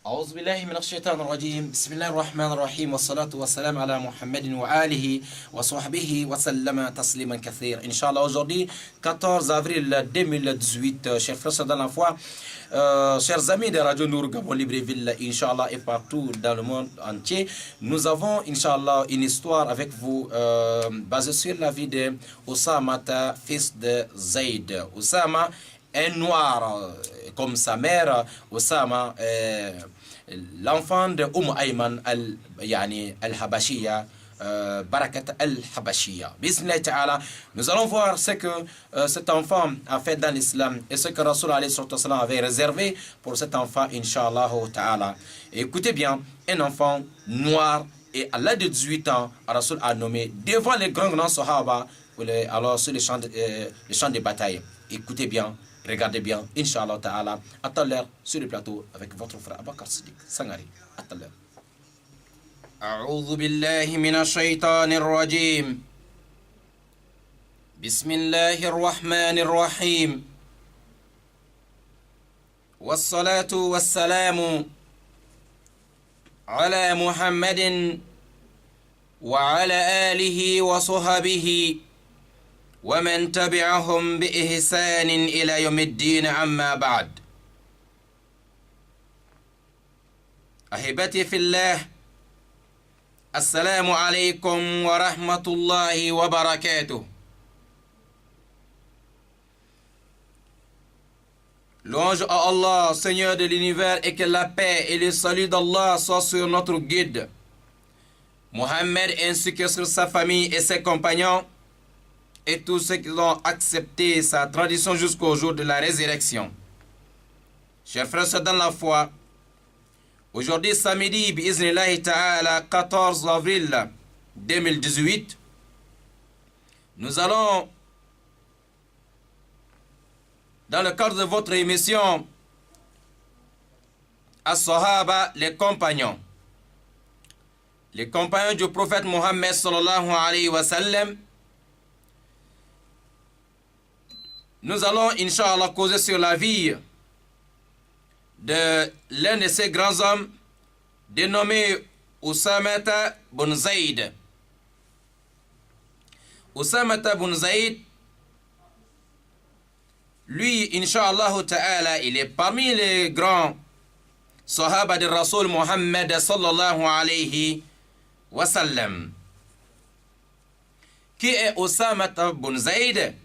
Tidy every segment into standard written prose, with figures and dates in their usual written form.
أعوذ بالله من الشيطان الرجيم بسم الله الرحمن الرحيم والصلاة والسلام على Muhammad وآله وصحبه وسلم تسليما كثيرا. Inch'Allah, aujourd'hui, 14 avril 2018, chers frères dans la foi, chers amis de Radio Nour Gabon Libreville, Inch'Allah, et partout dans le monde entier, nous avons, Inch'Allah, une histoire avec vous basée sur la vie de Ousamata, fils de Zayd. Oussama, un noir comme sa mère, Oussama, l'enfant de Ayman al-Habashiya, Barakat al-Habashiya. Bismillah ta'ala, nous allons voir ce que cet enfant a fait dans l'islam et ce que Rasul avait réservé pour cet enfant, Inch'Allah ta'ala. Écoutez bien, un enfant noir, et à l'âge de 18 ans, Rasul a nommé devant les grands Sahaba, alors sur les champs de bataille. Écoutez bien. Regardez bien, Inch'Allah Ta'ala, à tout à l'heure sur le plateau avec votre frère Abakar Siddiq Sangari. À tout à l'heure. أعوذ بالله من الشيطان الرجيم بسم الله الرحمن الرحيم والصلاة والسلام على محمد وعلى آله وصحبه ومن تبعهم بإحسان إلى يوم الدين أما بعد. أحبتي في الله، السلام عليكم ورحمة الله وبركاته. Louange à Allah, Seigneur de l'univers, et que la paix et le salut d'Allah soient sur notre guide Mohammed, ainsi que sur sa famille et ses compagnons et tous ceux qui ont accepté sa tradition jusqu'au jour de la résurrection. Chers frères dans la foi, aujourd'hui samedi, bi'iznillahi ta'ala, 14 avril 2018, nous allons, dans le cadre de votre émission As-Sahaba, les compagnons du prophète Mohammed sallallahu alayhi wa sallam, nous allons, Inch'Allah, causer sur la vie de l'un de ces grands hommes dénommé Ousamata bin Zayd. Ousamata bin Zayd, lui, Inch'Allah Ta'ala, il est parmi les grands Sahaba de Rasul Muhammad sallallahu alayhi wa sallam. Qui est Ousamata bin Zayd?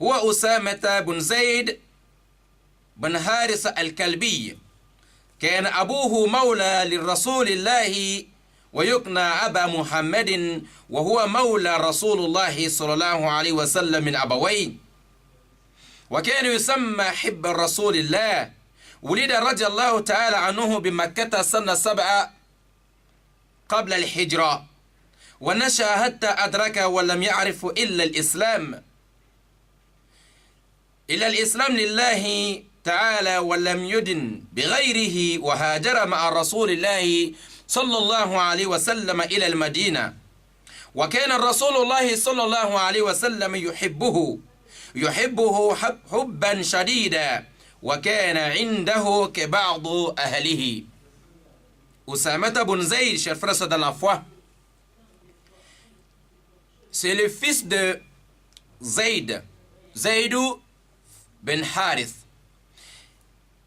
هو أسامة بن زيد بن حارث الكلبي. كان أبوه مولى للرسول الله ويكنى أبا محمد، وهو مولى رسول الله صلى الله عليه وسلم من أبوين، وكان يسمى حب رسول الله. ولد رضي الله تعالى عنه بمكة سنة 7 قبل الهجرة، ونشأ حتى أدرك ولم يعرف إلا الإسلام لله تعالى ولم يدن بغيره، وهاجر مع رسول الله صلى الله عليه وسلم إلى المدينة، وكان رسول الله صلى الله عليه وسلم يحبه حبا شديدا، وكان عنده كبعض أهله. Ousamata bin Zayd, chers frères dans la foi, c'est le fils de Zayd Ben Harith.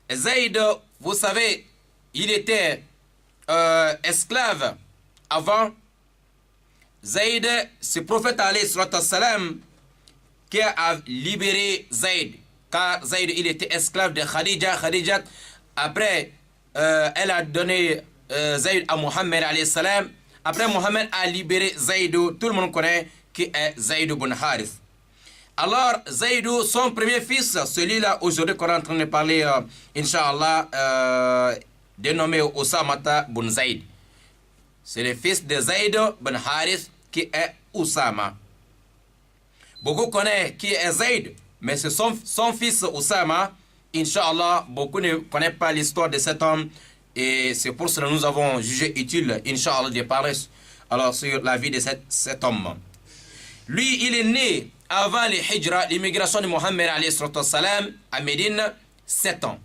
Zayd, vous savez, il était esclave avant. Zayd, c'est le prophète alayhi salam qui a libéré Zayd, car Zayd, il était esclave de Khadija. Khadija, après, elle a donné Zayd à Mohammed alayhi salam. Après, Mohammed a libéré Zayd. Tout le monde connaît qui est Zayd bin Harith. Alors, Zaydou, son premier fils, celui-là aujourd'hui qu'on est en train de parler, Inch'Allah, dénommé Ousamata bin Zayd. C'est le fils de Zayd bin Harith qui est Oussama. Beaucoup connaissent qui est Zayd, mais c'est son fils Oussama. Inch'Allah, beaucoup ne connaissent pas l'histoire de cet homme. Et c'est pour cela que nous avons jugé utile, Inch'Allah, de parler alors, sur la vie de cet homme. Lui, il est né avant l'immigration de Mohammed à Médine, 7 ans.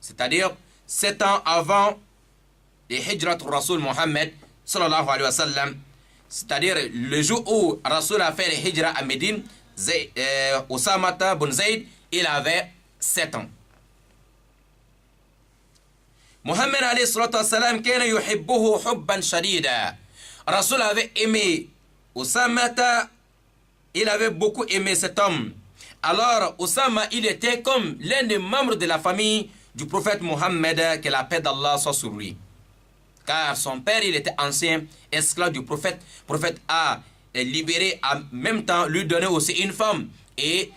C'est-à-dire 7 ans avant le Hijrat Rasul Mohammed sallallahu alayhi wa sallam, c'est-à-dire le jour où Rasul a fait le Hijra à Médine, Osama bin Zayd, il avait 7 ans. Mohammed alayhi salatu wa salam kana yuhibbuhu hubban shadida. Rasul avait aimé Osama, il avait beaucoup aimé cet homme. Alors Osama, il était comme l'un des membres de la famille du prophète Mohammed, que la paix d'Allah soit sur lui. Car son père, il était ancien esclave du prophète. Le prophète a libéré, en même temps lui donné aussi une femme. Et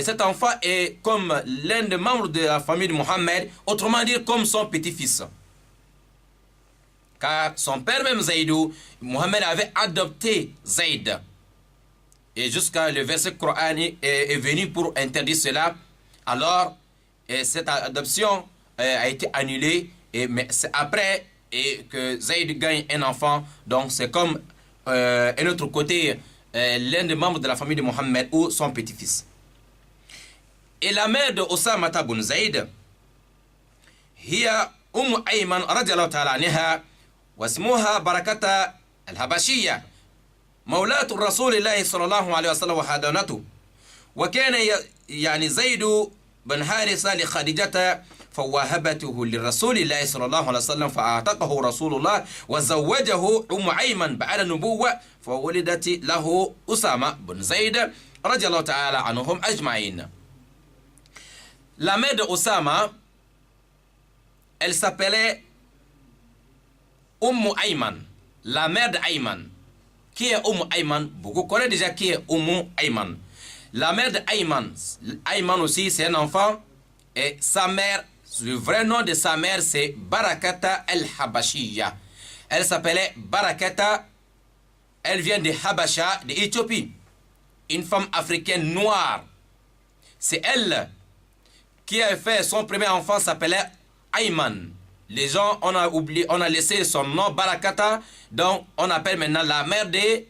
cet enfant est comme l'un des membres de la famille de Mohammed, autrement dit comme son petit-fils. Car son père même Zaydou, Mohammed avait adopté Zayd. Et jusqu'à le verset coranique est venu pour interdire cela. Alors, cette adoption a été annulée. Mais c'est après que Zayd gagne un enfant. Donc c'est comme un autre côté, l'un des membres de la famille de Mohammed ou son petit-fils. Et la mère de Osama bin Zayd, hiya Ayman radiallahu ta'ala anha, واسمها بركة الحبشية مولاة رسول الله صلى الله عليه وسلم وحضانته. وكان يعني زيد بن حارثة لخديجة فوهبته لرسول الله صلى الله عليه وسلم فأعتقه رسول الله وزوجه أيمن بعد النبوة فولدت له أسامة بن زيد رضي الله تعالى عنهم أجمعين. La mère de Osama, elle s'appelait Ayman, la mère d'Ayman. Qui est Ayman? Beaucoup connaissent déjà qui est Ayman. La mère d'Ayman, Ayman aussi c'est un enfant, et sa mère, le vrai nom de sa mère c'est Barakata al-Habashiyya. Elle s'appelait Barakata, elle vient de Habasha, d'Éthiopie. Une femme africaine noire. C'est elle qui a fait son premier enfant, s'appelait Ayman. Les gens, on a oublié, on a laissé son nom Barakata, donc on appelle maintenant la mère de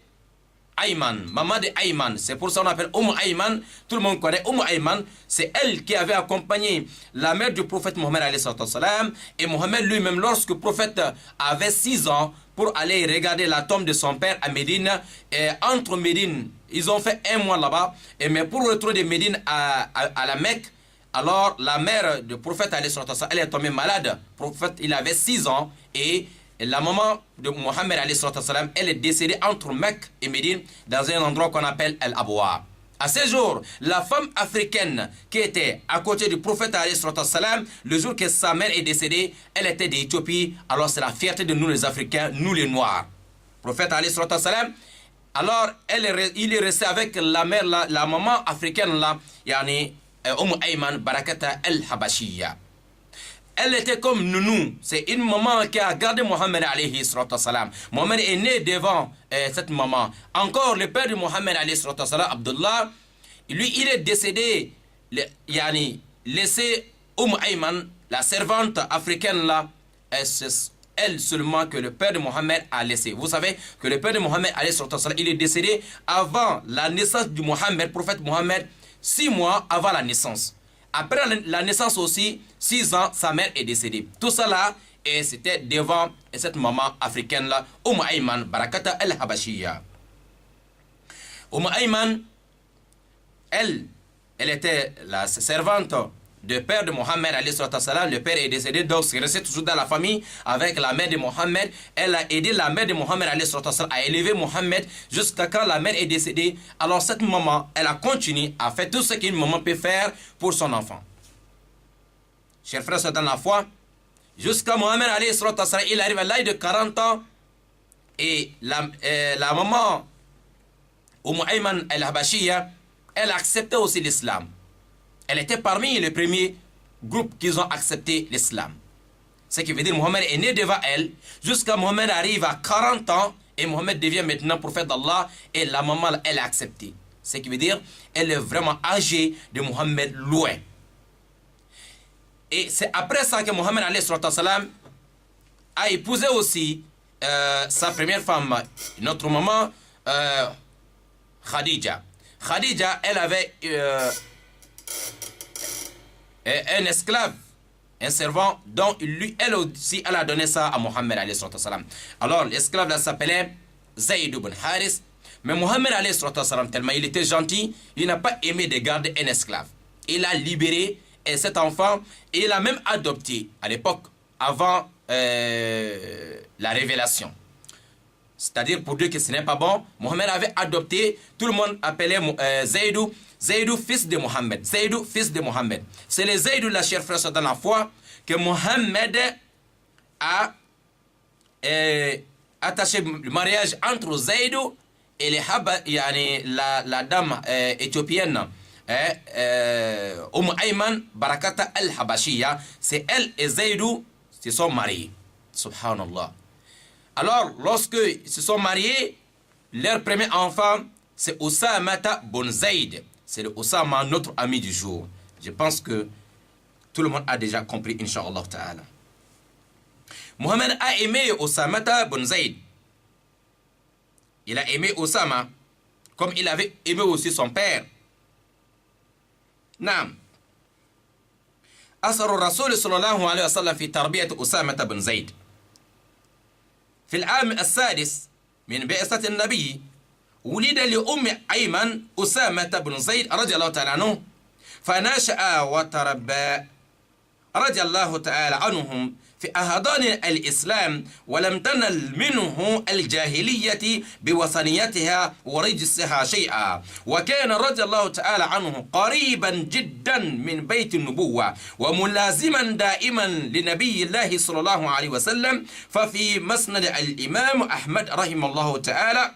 Ayman, maman de Ayman. C'est pour ça qu'on appelle Ayman. Tout le monde connaît Ayman. C'est elle qui avait accompagné la mère du prophète Mohammed alayhi salam. Et Mohammed lui-même, lorsque le prophète avait 6 ans, pour aller regarder la tombe de son père à Médine, et entre Médine, ils ont fait 1 mois là-bas, mais pour retourner de Médine à la Mecque, alors la mère du prophète, elle est tombée malade. Le prophète, il avait 6 ans et la maman de Mohammed, elle est décédée entre Mecque et Médine dans un endroit qu'on appelle El-Abwa. À ce jour, la femme africaine qui était à côté du prophète, le jour que sa mère est décédée, elle était d'Éthiopie. Alors c'est la fierté de nous les Africains, nous les Noirs. Le prophète, alors il est resté avec la mère, la maman africaine là, yani Ayman Barakata al-Habashiyya. Elle était comme Nounou. C'est une maman qui a gardé Mohammed alayhi salam. Mohammed est né devant cette maman. Encore le père de Mohammed alayhi salam, Abdullah, lui il est décédé, laissé Ayman, la servante africaine là, elle seulement que le père de Mohammed a laissé. Vous savez que le père de Mohammed alayhi salam, il est décédé avant la naissance du Mohammed, prophète Mohammed, 6 mois avant la naissance. Après la naissance aussi, 6 ans, sa mère est décédée. Tout ça là, et c'était devant cette maman africaine là, Ayman Barakata al-Habashiyya. Ayman, elle était la servante du père de Mohammed alayhi salam. Le père est décédé, donc c'est resté toujours dans la famille avec la mère de Mohammed. Elle a aidé la mère de Mohammed alayhi salam à élever Mohammed jusqu'à quand la mère est décédée. Alors cette maman, elle a continué à faire tout ce qu'une maman peut faire pour son enfant. Chers frères dans la foi, jusqu'à Mohammed alayhi salam, il arrive à l'âge de 40 ans et la maman Ayman al-Habashiyya, elle a accepté aussi l'islam. Elle était parmi les premiers groupes qui ont accepté l'islam. Ce qui veut dire que Mohammed est né devant elle jusqu'à Mohammed arrive à 40 ans et Mohammed devient maintenant prophète d'Allah et la maman elle a accepté. Ce qui veut dire qu'elle est vraiment âgée de Mohammed loin. Et c'est après ça que Mohammed a épousé aussi sa première femme, notre maman Khadija. Khadija, elle avait un esclave un servant dont lui, elle aussi, elle a donné ça à Mohammed alayhi salam. Alors, l'esclave là s'appelait Zayd ibn Haris. Mais Mohammed alayhi salam, tellement il était gentil, il n'a pas aimé de garder un esclave. Il a libéré cet enfant et il a même adopté à l'époque, avant la révélation. C'est-à-dire pour dire que ce n'est pas bon, Mohammed avait adopté, tout le monde appelait Zaydou, Zaydou fils de Mohammed, Zaydou fils de Mohammed. C'est les Zaydou, la chère frère dans la foi, que Mohammed a attaché le mariage entre Zaydou et les la dame éthiopienne, Ayman Barakata al-Habashiya. C'est elle et Zaydou se sont mariés. Subhanallah. Alors, lorsqu'ils se sont mariés, leur premier enfant, c'est Osama bin Zayd. C'est le Osama, notre ami du jour. Je pense que tout le monde a déjà compris, Inch'Allah Ta'ala. Mohammed a aimé Osama bin Zayd. Il a aimé Osama, comme il avait aimé aussi son père. Naam. أثر الرسول صلى الله عليه وسلم في تربية أسامة بن زيد. في العام السادس من بعثة النبي ولد لأم أيمن أسامة بن زيد رضي الله تعالى عنه، فنشأ وتربى رضي الله تعالى عنهم في أحضان الإسلام، ولم تنل منه الجاهلية بوثنيتها ورجسها شيئا، وكان رضي الله تعالى عنه قريبا جدا من بيت النبوة وملازما دائما لنبي الله صلى الله عليه وسلم. ففي مسند الإمام أحمد رحمه الله تعالى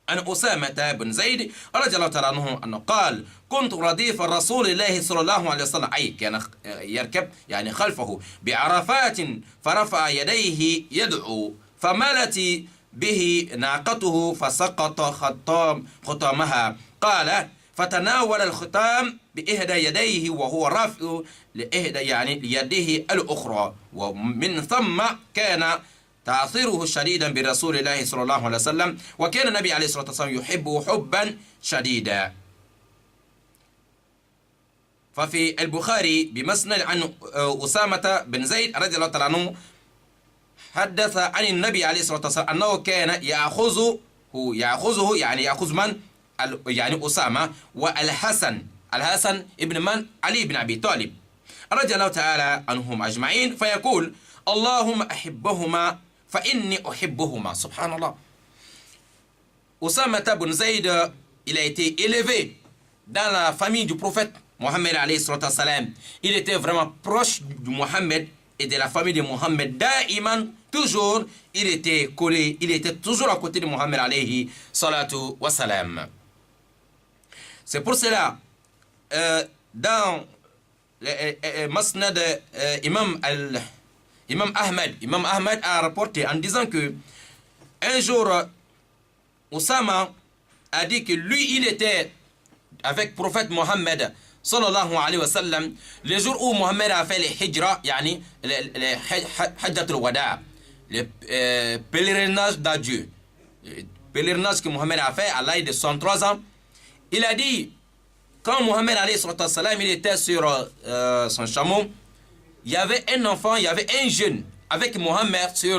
عن أسامة بن زيد رضي الله تعالى عنه أنه قال: كنت رديف رسول الله صلى الله عليه وسلم، أي كان يركب يعني خلفه بعرفات، فرفع يديه يدعو، فملت به ناقته فسقط خطامها. قال: فتناول الختام بإحدى يديه وهو رافع لإحدى ليده الأخرى، ومن ثم كان تأثيره شديدا برسول الله صلى الله عليه وسلم، وكان النبي عليه الصلاة والسلام يحبه حبا شديدا. ففي البخاري بمسند عن أسامة بن زيد رضي الله تعالى عنه حدث عن النبي عليه الصلاة والسلام أنه كان يأخذه يعني يأخذ من يعني أسامة والحسن، الحسن ابن من؟ علي بن أبي طالب رضي الله تعالى عنهم أجمعين، فيقول: اللهم أحبهما فإني أحبهما. Subhanallah. Osama bin Zayd, il a été élevé dans la famille du prophète Mohammed alayhi salam. Il était vraiment proche de Mohammed et de la famille de Mohammed. Da'iman, toujours, il était collé, il était toujours à côté de Mohammed alayhi salatu wa salam. C'est pour cela, dans le Masnad Imam Ahmad a rapporté en disant que un jour, Osama a dit que lui, il était avec le prophète Mohammed sallallahu alayhi wa sallam le jour où Mohammed a fait les hijra, yani les hajjatul wada, le pèlerinage d'adieu, le pèlerinage que Mohammed a fait à l'âge de 103 ans. Il a dit, quand Mohammed alayhi salam, il était sur son chameau, il y avait un enfant, il y avait un jeune avec Mohammed sur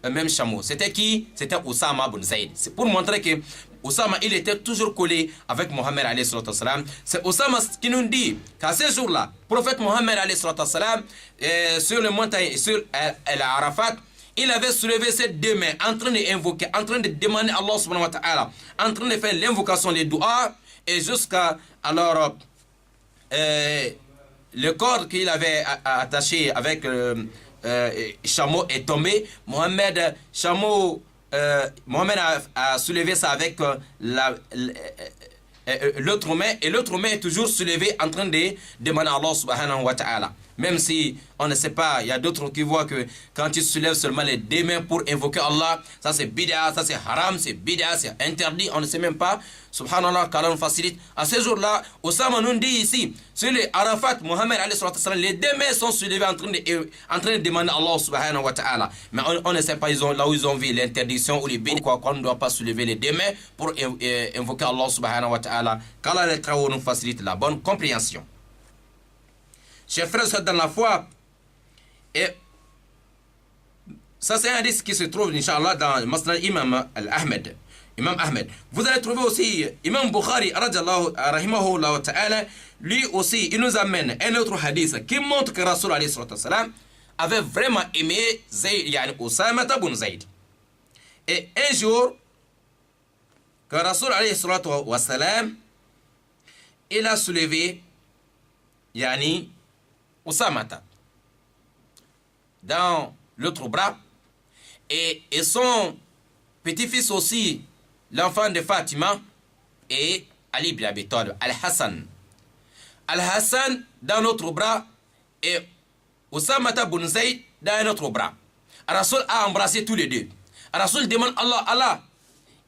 le même chameau. C'était qui? C'était Osama bin Zayd. C'est pour montrer que Osama, il était toujours collé avec Mohammed alayhi salam. C'est Osama qui nous dit qu'à ce jour-là, le prophète Mohammed alayhi salam, sur le montagne, sur Arafat, il avait soulevé ses deux mains en train d'invoquer, en train de demander à Allah subhanahu wa ta'ala, en train de faire l'invocation, les doigts, et jusqu'à alors le corps qu'il avait attaché avec chameau est tombé. Mohammed a soulevé ça avec l'autre main, et l'autre main est toujours soulevée en train de demander à Allah subhanahu wa ta'ala. Même si on ne sait pas, il y a d'autres qui voient que quand tu soulèves seulement les deux mains pour invoquer Allah, ça c'est bid'a, ça c'est haram, c'est bid'a, c'est interdit, on ne sait même pas. Subhanallah, qu'Allah nous facilite. À ce jour-là, Osama nous dit ici, sur les Arafat, Mohammed alayhi salam, les deux mains sont soulevées en train de demander à Allah subhanahu wa ta'ala. Mais on ne sait pas là où ils ont vu l'interdiction ou les bid'a, qu'on ne doit pas soulever les deux mains pour invoquer Allah subhanahu wa ta'ala. Qu'Allah les travaux nous facilite la bonne compréhension. Chers frères dans la foi, Et ça, c'est un hadith qui se trouve, Inch'Allah, dans Masnad Imam Ahmed. Imam Ahmed. Vous allez trouver aussi Imam Bukhari, rahimahullah ta'ala, lui aussi, il nous amène un autre hadith qui montre que Rasul avait vraiment aimé Zayd, yani Osama ibn Zayd. Et un jour, que Rasul il a soulevé yani Osama dans l'autre bras, et son petit-fils aussi, l'enfant de Fatima, et Ali ibn Abi Talib, Al-Hassan. Al-Hassan dans notre bras et Osama ibn Zayd dans un autre bras. Rasul a embrassé tous les deux. Rasul demande Allah,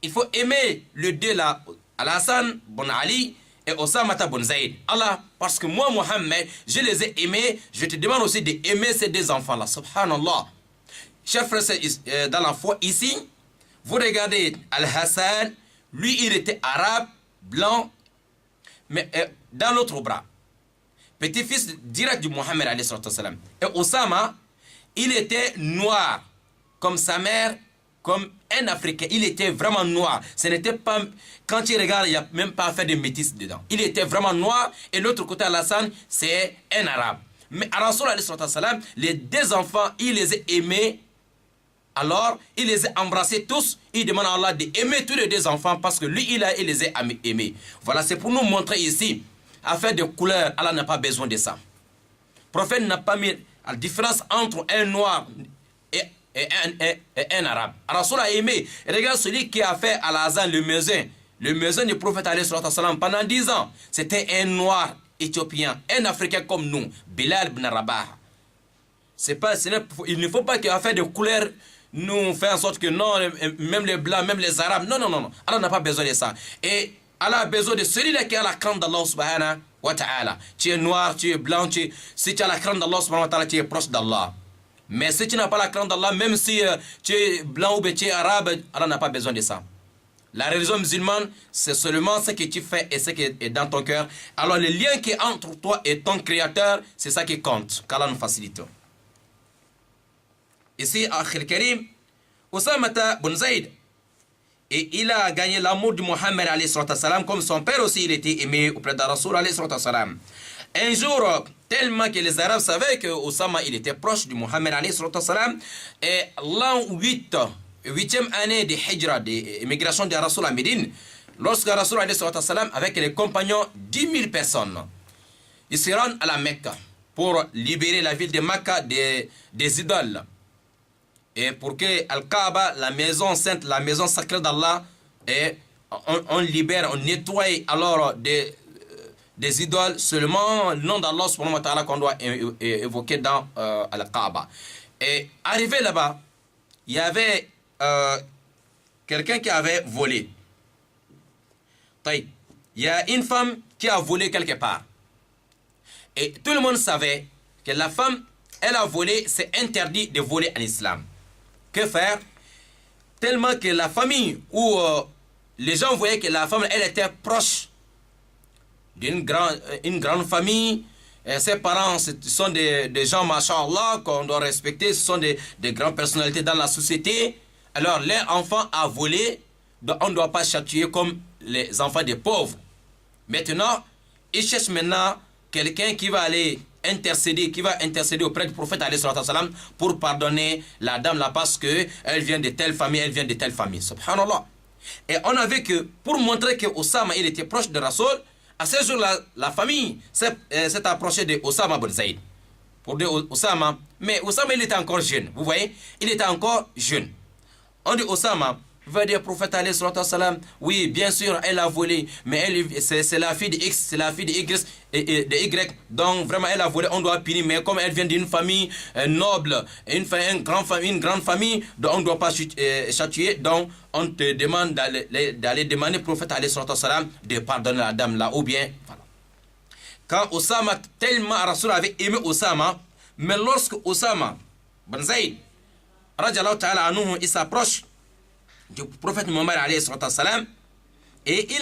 il faut aimer le deux là, Al-Hassan ibn Ali et Osama ibn Zayd. Allah, parce que moi, Mohammed, je les ai aimés, je te demande aussi d'aimer ces deux enfants-là. Subhanallah. Chers frères, dans la foi, ici, vous regardez Al-Hassan, lui, il était arabe, blanc, mais dans l'autre bras. Petit-fils direct du Mohammed, alayhi salatu wassalam. Et Osama, il était noir, comme sa mère, comme un Africain. Il était vraiment noir. Ce n'était pas... Quand tu regardes, il n'y a même pas fait de métis dedans. Il était vraiment noir. Et l'autre côté, Al-Hassan, c'est un arabe. Mais à Rasul, alayhi salatu wassalam, les deux enfants, il les a aimés. Alors, il les a embrassés tous. Il demande à Allah d'aimer tous les deux enfants parce que lui, il les a aimés. Voilà, c'est pour nous montrer ici. Affaire de couleur, Allah n'a pas besoin de ça. Le prophète n'a pas mis la différence entre un noir et un arabe. Rasul a aimé. Regarde celui qui a fait Al-Azan, le muezzin du prophète pendant 10 ans. C'était un noir éthiopien, un Africain comme nous, Bilal ibn Rabah. Il ne faut pas qu'à faire de couleur nous fait en sorte que non, même les blancs, même les arabes, non. Allah n'a pas besoin de ça. Et Allah a besoin de celui-là qui a la crainte d'Allah subhanahu wa ta'ala. Tu es noir, tu es blanc, si tu as la crainte d'Allah subhanahu wa ta'ala, tu es proche d'Allah. Mais si tu n'as pas la crainte d'Allah, même si tu es blanc ou tu es arabe, Allah n'a pas besoin de ça. La religion musulmane, c'est seulement ce que tu fais et ce qui est dans ton cœur. Alors le lien qui est entre toi et ton créateur, c'est ça qui compte. Qu'Allah nous facilite. Ici, Akhil Karim, Osama ibn Zayd, et il a gagné l'amour du Mohammed alayhi salam, comme son père aussi, il était aimé auprès de Rasoul alayhi salam. Un jour, tellement que les Arabes savaient que Osama, il était proche du Mohammed alayhi salam, et l'an 8e année de Hijra, d'immigration de Rasoul à Médine, lorsque Rasoul alayhi salam, avec les compagnons, 10 000 personnes, ils se rendent à la Mecque pour libérer la ville de Mecca des idoles. Et pour que Al-Kaaba, la maison sainte, la maison sacrée d'Allah, on libère, on nettoie alors des idoles, seulement le nom d'Allah subhanahu wa ta'ala qu'on doit évoquer dans Al-Kaaba. Et arrivé là-bas, il y avait quelqu'un qui avait volé. Il y a une femme qui a volé quelque part. Et tout le monde savait que la femme, elle a volé, c'est interdit de voler en islam. Que faire? Tellement que la famille, où les gens voyaient que la femme, elle était proche d'une grande famille. Ses parents, ce sont des gens, machallah, qu'on doit respecter. Ce sont des grandes personnalités dans la société. Alors, leur enfant a volé. Donc on ne doit pas châtier comme les enfants des pauvres. Maintenant, ils cherchent maintenant quelqu'un qui va aller intercéder auprès du prophète pour pardonner la dame là parce que elle vient de telle famille, subhanallah. Et on a vu que pour montrer que Osama il était proche de Rasoul, à ce jour-là, la famille s'est approchée de Osama ibn Zayd pour dire Osama, mais Osama il était encore jeune, vous voyez, il était encore jeune. On dit Osama, va dire prophète alayhi salam, oui bien sûr elle a volé, mais c'est la fille de X, c'est la fille de Y, donc vraiment elle a volé, on doit punir, mais comme elle vient d'une famille noble, une grande famille, donc on ne doit pas châtier, donc on te demande d'aller demander au prophète alayhi salam de pardonner la dame là, ou bien voilà. Quand Osama, tellement Rasoul avait aimé Osama, mais lorsque Osama ibn Zayd radiallahu ta'ala anhu, il s'approche du prophète Mohammed alayhi salam, et il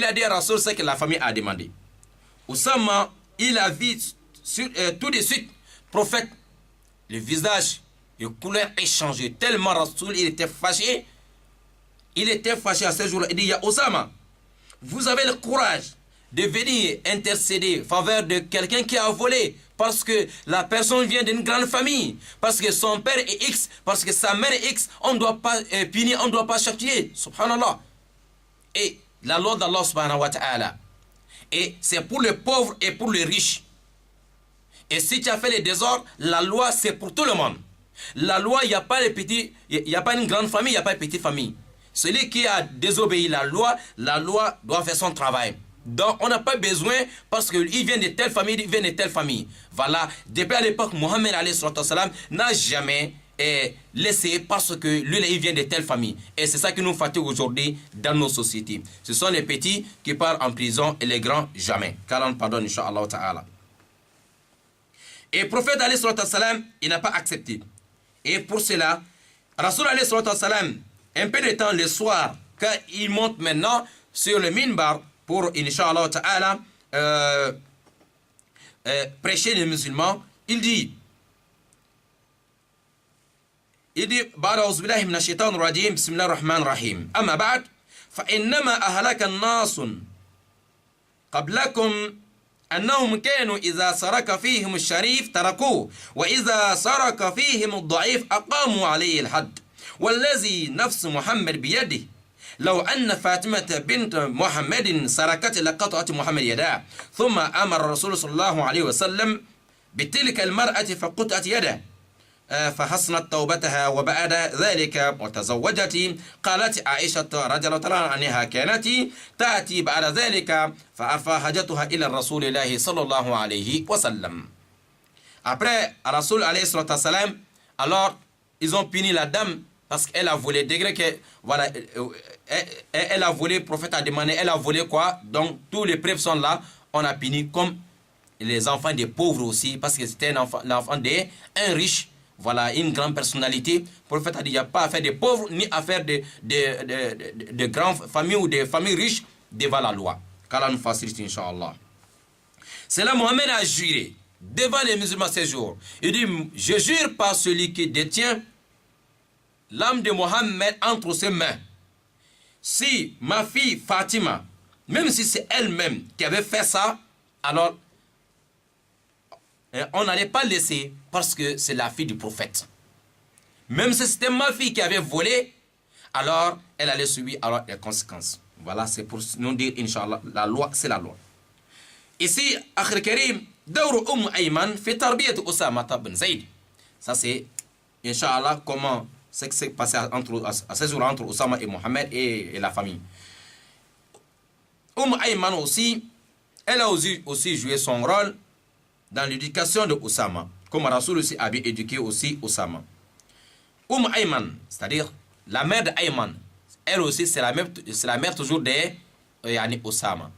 a dit à Rasoul ce que la famille a demandé. Osama, il a vu tout de suite, prophète le visage, le couleur est changé. Tellement Rasoul, il était fâché. Il était fâché à ce jour-là. Il dit, ya Osama, vous avez le courage de venir intercéder en faveur de quelqu'un qui a volé parce que la personne vient d'une grande famille, parce que son père est X, parce que sa mère est X, on ne doit pas punir, on ne doit pas châtier. Subhanallah. Et la loi d'Allah subhanahu wa ta'ala, et c'est pour les pauvres et pour les riches. Et si tu as fait les désordres, la loi c'est pour tout le monde. La loi, il n'y a pas les petits, il n'y a pas une grande famille, il n'y a pas une petite famille. Celui qui a désobéi la loi doit faire son travail. Donc, on n'a pas besoin parce qu'il vient de telle famille, il vient de telle famille. Voilà, depuis à l'époque, Mohammed n'a jamais laissé parce que lui, il vient de telle famille. Et c'est ça qui nous fatigue aujourd'hui dans nos sociétés. Ce sont les petits qui partent en prison et les grands, jamais. Qu'Allah nous pardonne, Inch'Allah ta'ala. Et le prophète, il n'a pas accepté. Et pour cela, Rasoul, un peu de temps le soir, quand il monte maintenant sur le minbar pour, Inch'Allah ta'ala, prêcher les musulmans, il dit, بعد أعوذ بالله من الشيطان الرجيم بسم الله الرحمن الرحيم أما بعد فإنما أهلك الناس قبلكم أنهم كانوا إذا سرق فيهم الشريف تركوه وإذا سرق فيهم الضعيف أقاموا عليه الحد والذي نفس محمد بيده لو أن فاطمة بنت محمد سرقت لقطعت محمد يدها ثم أمر الرسول صلى الله عليه وسلم بتلك المرأة فقطعت يده فحسنت توبتها وبعد ذلك وتزوجت. قالت عائشة رضي الله تعالى عنها كانت تأتي بعد ذلك فأرفع حاجتها إلى رسول الله صلى الله عليه وسلم. Après, Rasoul alayhi salam, alors ils ont puni la dame parce qu'elle a volé, degré que voilà, elle a volé, le prophète a demandé, elle a volé quoi? Donc tous les preuves sont là, on a puni comme les enfants des pauvres aussi, parce que c'était l'enfant d'un riche. Voilà, une grande personnalité. Le prophète a dit, il n'y a pas à faire des pauvres, ni à faire de grandes familles ou des familles riches devant la loi. Qu'Allah nous facilite, Inch'Allah. C'est là Mohammed a juré devant les musulmans ces jours. Il dit, je jure par celui qui détient l'âme de Mohammed entre ses mains. Si ma fille Fatima, même si c'est elle-même qui avait fait ça, alors on n'allait pas laisser parce que c'est la fille du prophète. Même si c'était ma fille qui avait volé, alors elle allait subir alors les conséquences. Voilà, c'est pour nous dire, Inch'Allah, la loi, c'est la loi. Ici, Akhir Karim, Dawr Ayman fait tarbiyat Osama bin Zayd. Ça c'est, Inch'Allah, comment c'est que c'est passé à ces jours entre Osama et Mohammed et la famille. Ayman aussi, elle a aussi joué son rôle dans l'éducation de Osama, comme Rasoul aussi avait éduqué aussi Osama. Ayman, c'est-à-dire la mère d'Ayman, elle aussi c'est la mère toujours de Osama.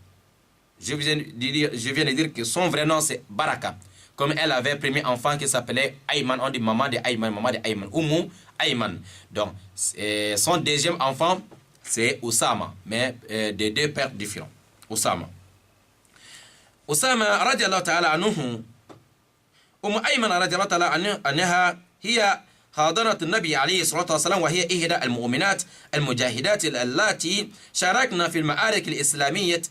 Je viens de dire que son vrai nom c'est Baraka. Comme elle avait un premier enfant qui s'appelait Ayman, on dit maman de Ayman, Ayman. Donc son deuxième enfant c'est Osama, mais de deux pères différents. Osama radiallahu ta'ala anhu أيمن رضي الله تعالى عنها هي حاضنة النبي عليه الصلاة والسلام وهي إحدى المؤمنات المجاهدات اللاتي شاركنا في المعارك الإسلامية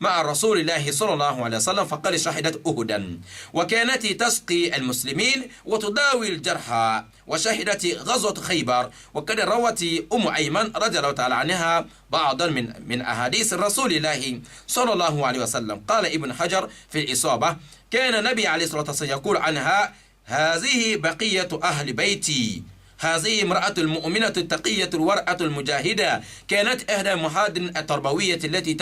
مع رسول الله صلى الله عليه وسلم فقد شهدت أهدا وكانت تسقي المسلمين وتداوي الجرحى وشهدت غزوة خيبر وقد روت أيمن رضي الله تعالى عنها بعضا من أحاديث رسول الله صلى الله عليه وسلم. قال ابن حجر في الإصابة كان النبي عليه الصلاة والسلام يقول عنها هذه بقية أهل بيتي هذه امرأة المؤمنة التقية الورعة المجاهدة كانت إحدى المحاضن التربوية التي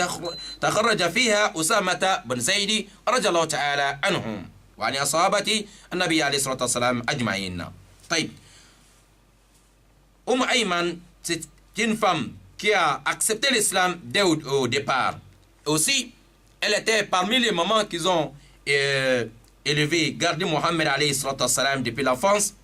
تخرج فيها أسامة بن زيد رضي الله تعالى عنهم وعن أصحابة النبي عليه الصلاة والسلام أجمعين. طيب, Ayman, c'est une femme qui a accepté l'islam dès au départ. Aussi, elle était parmi les mamans qui ont élevé, gardé Mohammed alayhi salatu wassalam depuis l'enfance.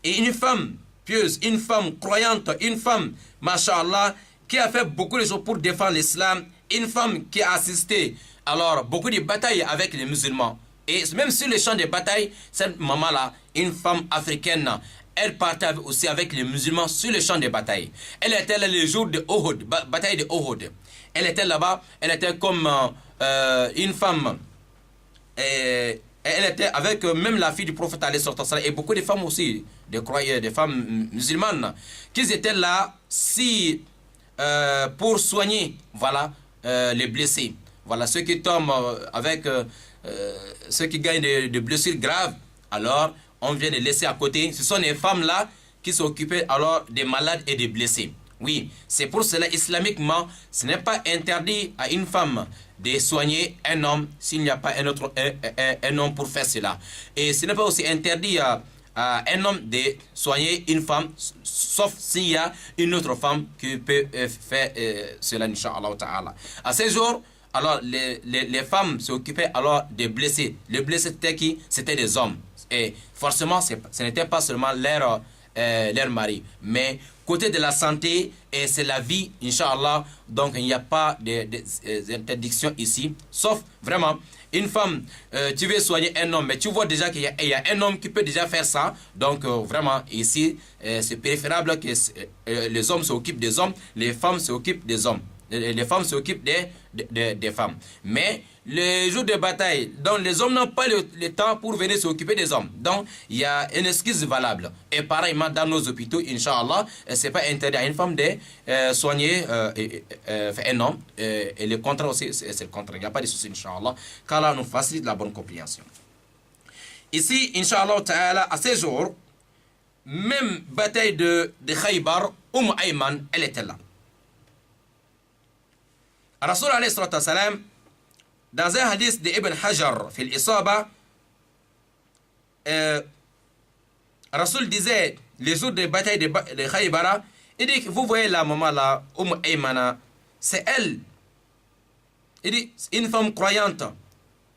Et une femme pieuse, une femme croyante, une femme, masha'Allah, qui a fait beaucoup de choses pour défendre l'islam, une femme qui a assisté alors beaucoup de batailles avec les musulmans. Et même sur le champ de bataille, cette maman-là, une femme africaine, elle partait aussi avec les musulmans sur le champ de bataille. Elle était là le jour de Uhud, bataille de Uhud. Elle était là-bas, elle était comme une femme. Et elle était avec même la fille du prophète et beaucoup de femmes aussi, des femmes musulmanes, qui étaient là si, pour soigner voilà, les blessés. Voilà, ceux qui tombent avec ceux qui gagnent des blessures graves, alors on vient de laisser à côté. Ce sont les femmes-là qui s'occupaient alors des malades et des blessés. Oui, c'est pour cela, islamiquement, ce n'est pas interdit à une femme de soigner un homme s'il n'y a pas un homme pour faire cela. Et ce n'est pas aussi interdit à un homme de soigner une femme, sauf s'il y a une autre femme qui peut faire cela, Inch'Allah Ta'ala. À ce jour, alors les femmes s'occupaient alors des blessés. Les blessés c'était qui? C'était des hommes. Et forcément, ce n'était pas seulement leur mari, mais côté de la santé, et c'est la vie, Inch'Allah. Donc il n'y a pas d'interdictions ici, sauf vraiment une femme, tu veux soigner un homme, mais tu vois déjà qu'il y a un homme qui peut déjà faire ça. Donc vraiment ici, c'est préférable que les hommes s'occupent des hommes, les femmes s'occupent des hommes. Les femmes s'occupent des femmes. Mais les jours de bataille, donc les hommes n'ont pas le temps pour venir s'occuper des hommes. Donc, il y a une excuse valable. Et pareillement, dans nos hôpitaux, Inch'Allah, ce n'est pas interdit à une femme de soigner un homme. Et le contraire aussi, c'est le contraire. Il n'y a pas de souci, Inch'Allah, car là, nous facilite la bonne compréhension. Ici, Inch'Allah Ta'ala, à ce jour, même bataille de Khaybar, Ayman, elle était là. Rasul alayhi salatu wassalam, dans un hadith d'Ibn Hajar, fil Isaba, Rasul disait, les jours de bataille de Khaybara, il dit, vous voyez la maman là, Aymana, c'est elle. Il dit, une femme croyante,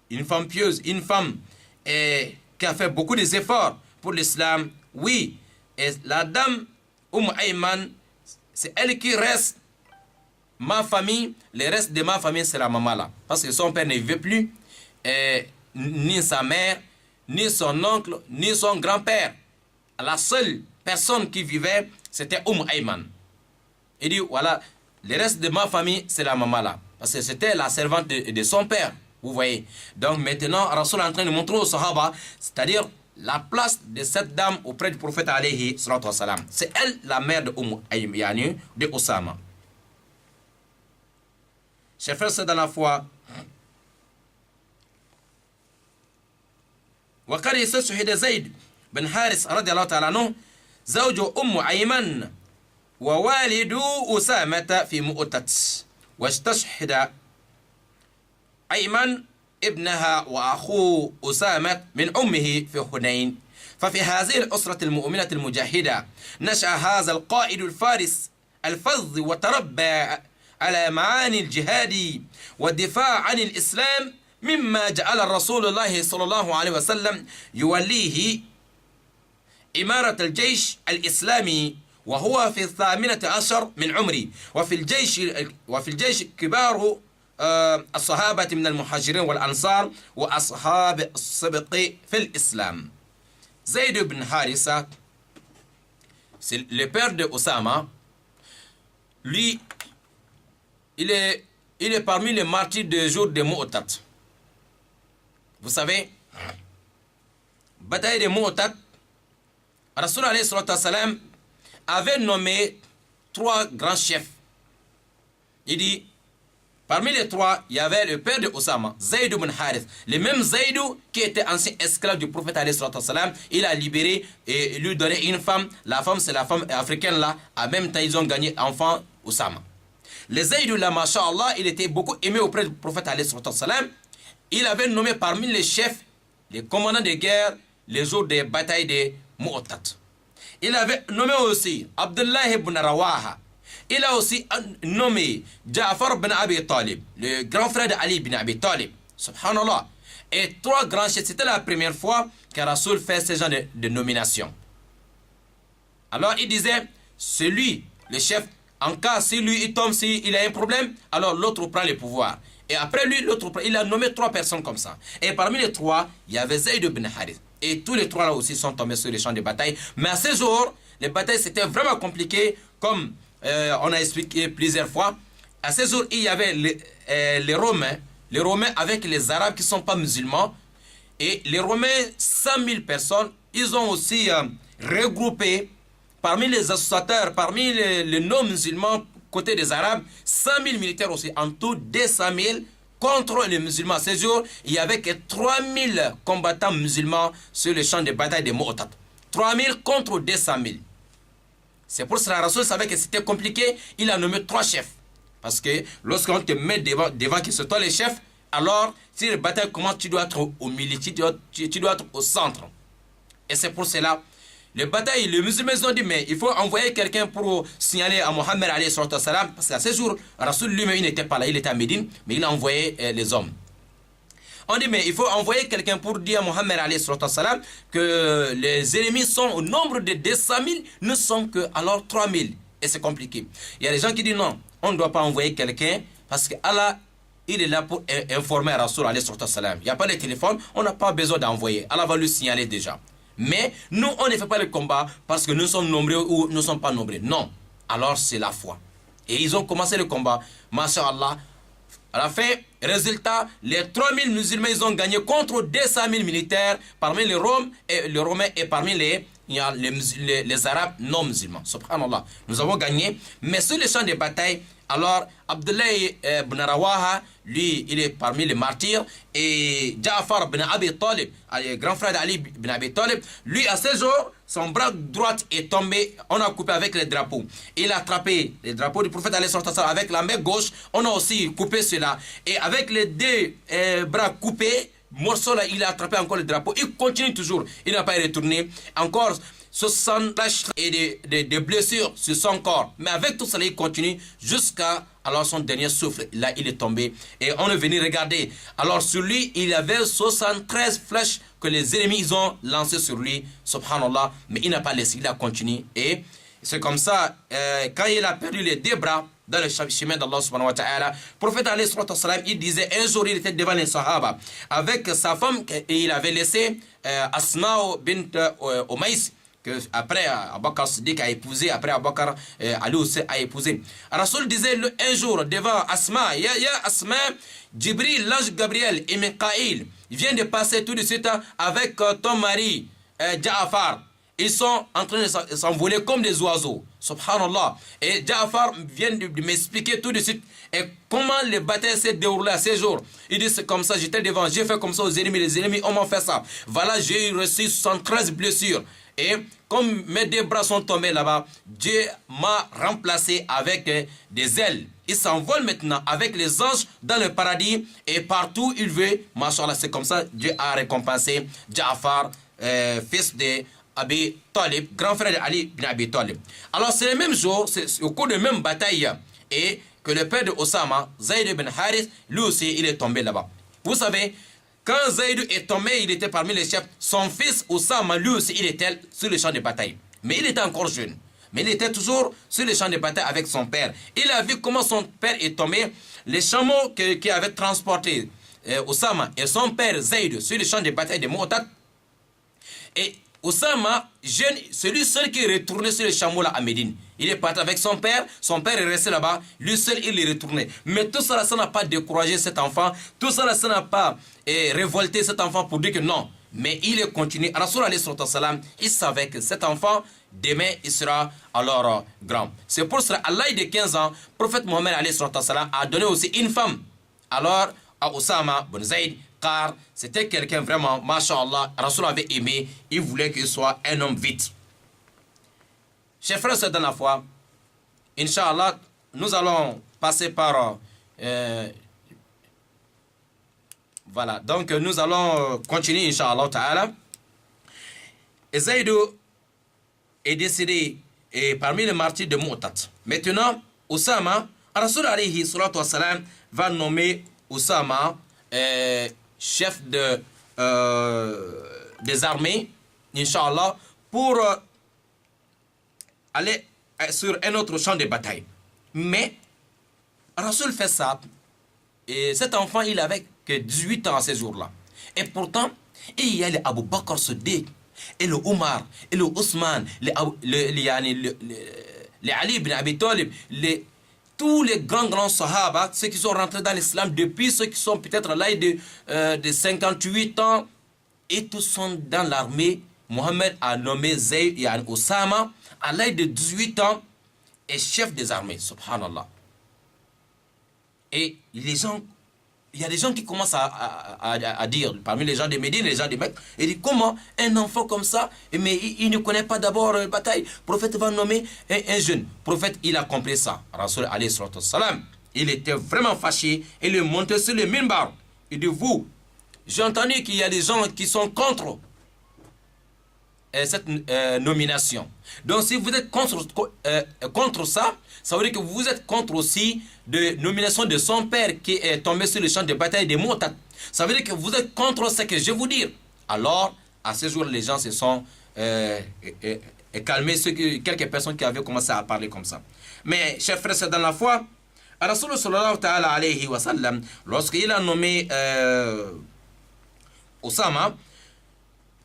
une femme pieuse, une femme qui a fait beaucoup d'efforts pour l'islam. Oui, et la dame Ayman, c'est elle qui reste. Ma famille, le reste de ma famille, c'est la maman là. Parce que son père ne veut plus, ni sa mère, ni son oncle, ni son grand-père. La seule personne qui vivait, c'était Ayman. Il dit, voilà, le reste de ma famille, c'est la maman là. Parce que c'était la servante de son père. Vous voyez. Donc maintenant, Rasul est en train de montrer aux Sahaba, c'est-à-dire la place de cette dame auprès du prophète alayhi salatu wassalam. C'est elle, la mère de Ayman, de Osama. Chers frères, c'est dans la foi. وقد يستشهد زيد بن حارث رضي الله تعالى عنه زوج أيمن ووالد أسامة في مؤتة واستشهد أيمن ابنها وأخو أسامة من أمه في حنين. ففي هذه الأسرة المؤمنة المجاهدة نشأ هذا القائد الفارس الفظ وتربى على معاني الجهاد والدفاع عن الإسلام، مما جعل رسول الله صلى الله عليه وسلم يوليه إمارة الجيش الإسلامي وهو في 18 من عمره. وفي الجيش كبار الصحابة من المهاجرين والأنصار وأصحاب السبق في الإسلام. زيد بن حارثة, c'est le père de Osama. Lui, il est parmi les martyrs du jour de Mu'tat. Vous savez, bataille de Mu'tat, Rasul alayhi salatu wassalam avait nommé 3 grands chefs. Il dit, parmi les 3, il y avait le père de Osama, Zayd ibn Harith, le même Zayd qui était ancien esclave du prophète alayhi salatu wassalam. Il a libéré et lui donné une femme. La femme, c'est la femme africaine là. En même temps, ils ont gagné enfant Osama. Le Zayd là, masha'Allah, il était beaucoup aimé auprès du prophète alayhi salatu wassalam. Il avait nommé parmi les chefs, les commandants de guerre, les jours des batailles de Mu'tat. Il avait nommé aussi Abdullah ibn Rawaha. Il a aussi nommé Ja'far ibn Abi Talib, le grand frère d'Ali ibn Abi Talib. Subhanallah. Et 3 grands chefs. C'était la première fois que Rasoul fait ce genre de nomination. Alors il disait, celui, le chef, en cas si lui il tombe, s'il a un problème, alors l'autre prend le pouvoir. Et après lui, l'autre, il a nommé 3 personnes comme ça. Et parmi les 3, il y avait Zayd ibn Harith. Et tous les 3 là aussi sont tombés sur les champs de bataille. Mais à ce jour, les batailles c'était vraiment compliqué, comme on a expliqué plusieurs fois. À ce jour, il y avait les Romains avec les Arabes qui ne sont pas musulmans. Et les Romains, 100 000 personnes, ils ont aussi regroupé parmi les associateurs, parmi les non-musulmans, côté des Arabes, 100 000 militaires aussi, en tout 200 000 contre les musulmans. Ce jour, il n'y avait que 3 000 combattants musulmans sur le champ de bataille de Mu'tat. 3 000 contre 200 000. C'est pour cela que Rasoul savait que c'était compliqué, il a nommé 3 chefs. Parce que lorsqu'on te met devant qui sont les chefs, alors si la bataille commence, tu dois être au milieu, tu dois être au centre. Et c'est pour cela, les batailles, les musulmans ont dit, mais il faut envoyer quelqu'un pour signaler à Mohammed alayhi salam, parce qu'à ce jour, Rasoul lui-même, il n'était pas là, il était à Médine, mais il a envoyé les hommes. On dit, mais il faut envoyer quelqu'un pour dire à Mohammed alayhi salam que les ennemis sont au nombre de 200 000, ne sont que alors 3 000. Et c'est compliqué. Il y a des gens qui disent non, on ne doit pas envoyer quelqu'un parce que Allah, il est là pour informer Rasoul alayhi salam. Il n'y a pas de téléphone, on n'a pas besoin d'envoyer. Allah va lui signaler déjà. Mais nous, on ne fait pas le combat parce que nous sommes nombreux ou nous ne sommes pas nombreux. Non. Alors c'est la foi. Et ils ont commencé le combat. Masha'Allah. À la fin, résultat, les 3000 musulmans, ils ont gagné contre 200 000 militaires parmi les Romains et parmi les Arabes non musulmans. Subhanallah. Nous avons gagné. Mais sur les champs de bataille, alors Abdullah ibn Rawaha, lui, il est parmi les martyrs. Et Ja'far ibn Abi Talib, le grand frère d'Ali ibn Abi Talib, lui, à ce jour, son bras droit est tombé. On a coupé avec les drapeaux. Il a attrapé les drapeaux du prophète avec la main gauche. On a aussi coupé cela. Et avec les 2 bras coupés, morceau là, il a attrapé encore le drapeau. Il continue toujours. Il n'a pas retourné. Encore 60 taches et des blessures sur son corps. Mais avec tout cela, il continue jusqu'à alors son dernier souffle. Là, il est tombé. Et on est venu regarder. Alors, sur lui, il y avait 73 flèches que les ennemis ils ont lancées sur lui. Subhanallah. Mais il n'a pas laissé. Il a continué. Et c'est comme ça, quand il a perdu les 2 bras dans le chemin d'Allah subhanahu wa ta'ala, le prophète alayhi salam, il disait, un jour, il était devant les Sahaba avec sa femme et il avait laissé Asma bint Umays, que après Abakar Siddiq a épousé, après Abakar Ali aussi a épousé. Rasoul disait un jour devant Asma, ya Asma, Jibril, l'ange Gabriel et Mikaïl viennent de passer tout de suite avec ton mari Ja'far. Ils sont en train de s'envoler comme des oiseaux. Subhanallah. Et Ja'far vient de m'expliquer tout de suite et comment les batailles s'est déroulées à ces jours. Il dit c'est comme ça, j'étais devant, j'ai fait comme ça aux ennemis, les ennemis on m'a fait ça. Voilà, j'ai reçu 113 blessures. Et comme mes 2 bras sont tombés là-bas, Dieu m'a remplacé avec des ailes. Il s'envole maintenant avec les anges dans le paradis et partout il veut. Masha'Allah, c'est comme ça, Dieu a récompensé Ja'far, fils de Abi Talib, grand frère d'Ali ibn Abi Talib. Alors c'est le même jour, c'est au cours de la même bataille, et que le père de Osama, Zayd ibn Harith, lui aussi il est tombé là-bas. Vous savez, quand Zayd est tombé, il était parmi les chefs. Son fils Osama, lui aussi, il était sur le champ de bataille. Mais il était encore jeune. Mais il était toujours sur le champ de bataille avec son père. Il a vu comment son père est tombé. Les chameaux qui avaient transporté Osama et son père Zayd sur le champ de bataille de Mu'tat. Et Osama, jeune, c'est lui seul qui est retourné sur le chameau là à Médine. Il est parti avec son père est resté là-bas, lui seul il est retourné. Mais tout ça, ça n'a pas découragé cet enfant, tout ça, ça n'a pas révolté cet enfant pour dire que non. Mais il est continué. Rasoul alayhi salam, il savait que cet enfant, demain, il sera alors grand. C'est pour cela, à l'âge de 15 ans, le prophète Mohammed alayhi salam a donné aussi une femme. Alors, à Osama bin Zayd, car c'était quelqu'un vraiment, masha'Allah, Rasoul avait aimé, il voulait qu'il soit un homme vite. Chers frères et sœurs dans la foi, Inch'Allah, nous allons passer par... voilà, donc nous allons continuer, Inch'Allah ta'ala. Et Zaydou est décédé parmi les martyrs de Mu'tat. Maintenant, Osama, Rasoul alayhi salatu wassalam, va nommer Osama chef des armées, Inch'Allah, pour aller sur un autre champ de bataille. Mais Rasoul fait ça Et cet enfant, il avait que 18 ans à ces jours-là. Et pourtant, il y a les Abu Bakr Siddiq, et le Omar, et le Ousmane, les Ali ibn Abi Talib, tous les grands sahaba, ceux qui sont rentrés dans l'islam depuis, ceux qui sont peut-être à l'âge de 58 ans, et tous sont dans l'armée. Mohammed a nommé Zayd et Osama à l'âge de 18 ans et chef des armées, subhanallah. Et les gens, il y a des gens qui commencent à dire, parmi les gens de Médine, les gens de Mecque, ils disent comment un enfant comme ça, mais il ne connaît pas d'abord la bataille, le prophète va nommer un jeune. Le prophète, il a compris ça. Rasul alayhi salatu wassalam, il était vraiment fâché, il est monté sur le minbar. Il dit, vous, j'ai entendu qu'il y a des gens qui sont contre cette nomination. Donc si vous êtes contre ça, ça veut dire que vous êtes contre aussi de nomination de son père qui est tombé sur le champ de bataille de Mou'tah. Ça veut dire que vous êtes contre ce que je vais vous dire. Alors, à ce jour, les gens se sont calmés, quelques personnes qui avaient commencé à parler comme ça. Mais, chers frères, c'est dans la foi, Rasul sallallahu ta'ala alayhi wa sallam, lorsqu'il a nommé Osama,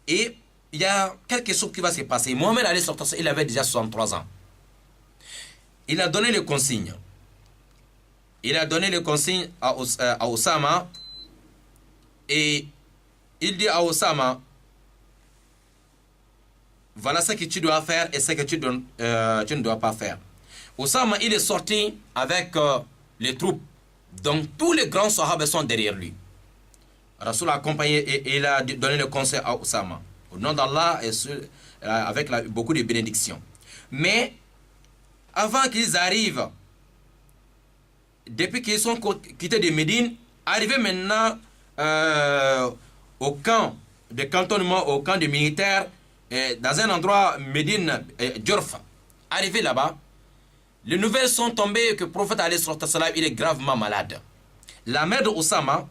et il y a quelque chose qui va se passer. Mohammed alayhi sallam, il avait déjà 63 ans. Il a donné les consignes. Il a donné les consignes à Osama. Et il dit à Osama, voilà ce que tu dois faire et ce que tu ne dois pas faire. Osama, il est sorti avec les troupes. Donc tous les grands sahaba sont derrière lui. Rasoul a accompagné et il a donné le conseil à Osama. Au nom d'Allah et avec beaucoup de bénédictions. Mais avant qu'ils arrivent, depuis qu'ils sont quittés de Médine, arrivés maintenant au camp de cantonnement, au camp de militaires, dans un endroit, Médine, Djorfa. Arrivés là-bas, les nouvelles sont tombées que le prophète alayhi salam, il est gravement malade. La mère de Oussama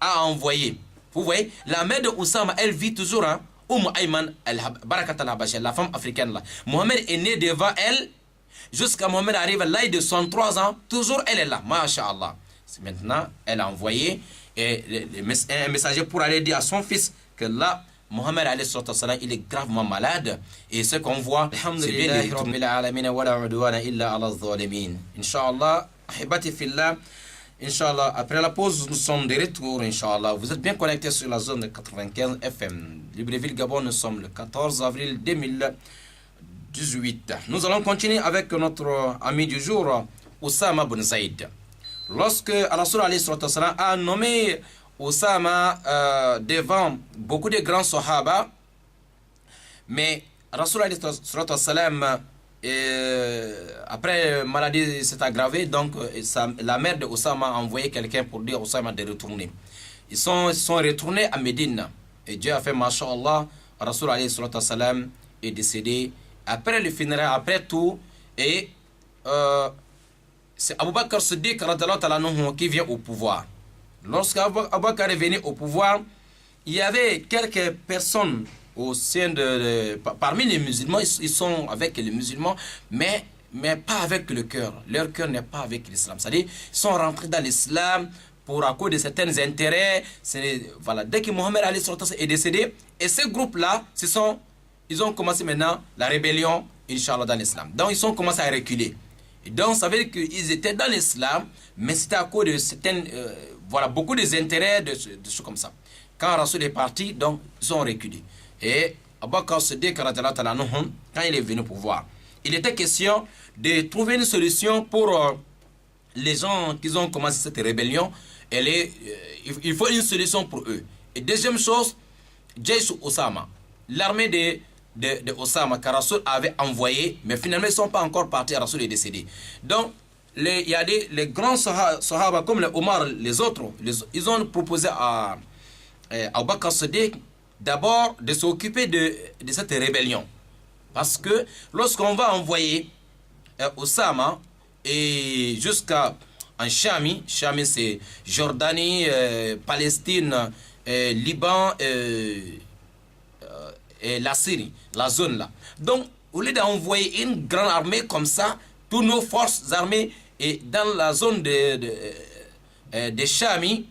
a envoyé, vous voyez, la mère de Oussama, elle vit toujours, hein, Ayman Barakat al-Habashi, la femme africaine là. Mohamed est né devant elle, jusqu'à Mohamed arrive à l'âge de 103 ans, toujours elle est là, masha'Allah. Maintenant, elle a envoyé un messager pour aller dire à son fils que là, Mohamed alayhi salam, il est gravement malade. Et ce qu'on voit, alhamdulillahi rabbil alamin wa la udwana illa ala zalimin. Inch'Allah, ahibati fillah. Inch'Allah, après la pause, nous sommes de retour, Inch'Allah. Vous êtes bien connectés sur la zone de 95 FM. Libreville, Gabon, nous sommes le 14 avril 2018. Nous allons continuer avec notre ami du jour, Oussama bin Zayd. Lorsque Rasul alayhi salam a nommé Oussama devant beaucoup de grands sahaba, mais Rasul alayhi salam, après la maladie s'est aggravée, donc la mère de Oussama a envoyé quelqu'un pour dire à Oussama de retourner. Ils sont retournés à Médine. Et Dieu a fait, masha'Allah, Rasul alayhi salam est décédé. Après le funérail, après tout, et c'est Abu Bakr Siddiq qui vient au pouvoir. Lorsque Abu Bakr est venu au pouvoir, il y avait quelques personnes au sein parmi les musulmans, ils sont avec les musulmans, mais pas avec le cœur. Leur cœur n'est pas avec l'islam. C'est-à-dire, ils sont rentrés dans l'islam à cause de certains intérêts. Voilà, dès que Mohammed est décédé, et ce groupe-là, ils ont commencé maintenant la rébellion, Inch'Allah, dans l'islam. Donc, ils ont commencé à reculer. Et donc, ça veut dire qu'ils étaient dans l'islam, mais c'était à cause de certains, voilà, beaucoup d'intérêts, de choses comme ça. Quand Rasoul est parti, donc, ils ont reculé. Et Abu Bakr Siddiq, quand il est venu au pouvoir, il était question de trouver une solution pour les gens qui ont commencé cette rébellion. Il faut une solution pour eux. Et deuxième chose, Jaysh Osama, l'armée de Osama que Rasoul avait envoyé, mais finalement ils ne sont pas encore partis, Rasoul est décédé. Donc, il y a les grands sahaba comme les Omar, les autres, ils ont proposé à Abu Bakr Siddiq d'abord de s'occuper de cette rébellion. Parce que lorsqu'on va envoyer Osama et jusqu'à en Chami c'est Jordanie, Palestine, Liban et la Syrie, la zone là. Donc, au lieu d'envoyer une grande armée comme ça, toutes nos forces armées et dans la zone des Chamis,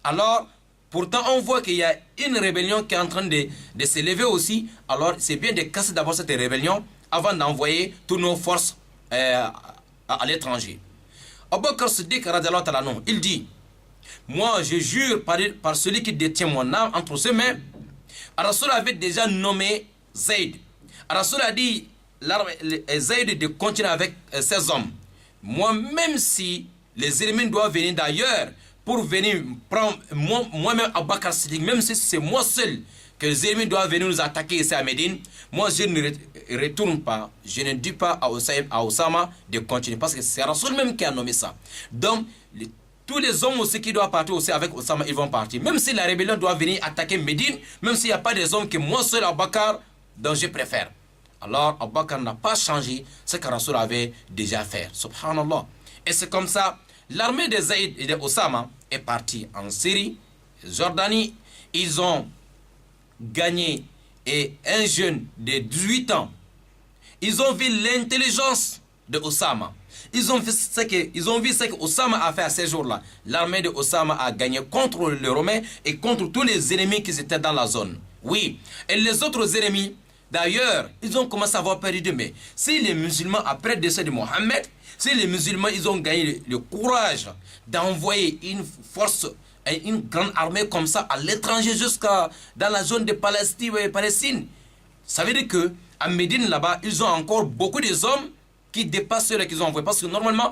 alors pourtant on voit qu'il y a une rébellion qui est en train de s'élever aussi. Alors c'est bien de casser d'abord cette rébellion avant d'envoyer toutes nos forces à l'étranger. Abu Bakr Siddiq, il dit, moi je jure par celui qui détient mon âme entre ses mains. Rasoul avait déjà nommé Zayd. Rasoul a dit, Zayd de continuer avec ses hommes. Moi, même si les ennemis doivent venir d'ailleurs pour venir prendre moi-même Abu Bakr Siddiq, même si c'est moi seul que les ennemis doivent venir nous attaquer ici à Médine, moi je ne retourne pas, je ne dis pas à Osama de continuer, parce que c'est Rasoul même qui a nommé ça. Donc, tous les hommes aussi qui doivent partir aussi avec Osama, ils vont partir. Même si la rébellion doit venir attaquer Médine, même s'il n'y a pas des hommes que moi seul, Abu Bakr, dont je préfère. Alors, Abu Bakr n'a pas changé ce que Rasoul avait déjà fait. Subhanallah. Et c'est comme ça, l'armée de Zayd et de Osama est partie en Syrie, Jordanie. Ils ont gagné et un jeune de 18 ans. Ils ont vu l'intelligence de Osama. Ils ont vu ce que Osama a fait à ces jours-là. L'armée de Osama a gagné contre les Romains et contre tous les ennemis qui étaient dans la zone. Oui. Et les autres ennemis, d'ailleurs, ils ont commencé à avoir peur de mais si les musulmans, après le décès de Mohammed, si les musulmans, ils ont gagné le courage d'envoyer une force, une grande armée comme ça à l'étranger jusqu'à dans la zone de Palestine, ça veut dire que à Médine là-bas, ils ont encore beaucoup d'hommes qui dépassent ceux qu'ils ont envoyés. Parce que normalement,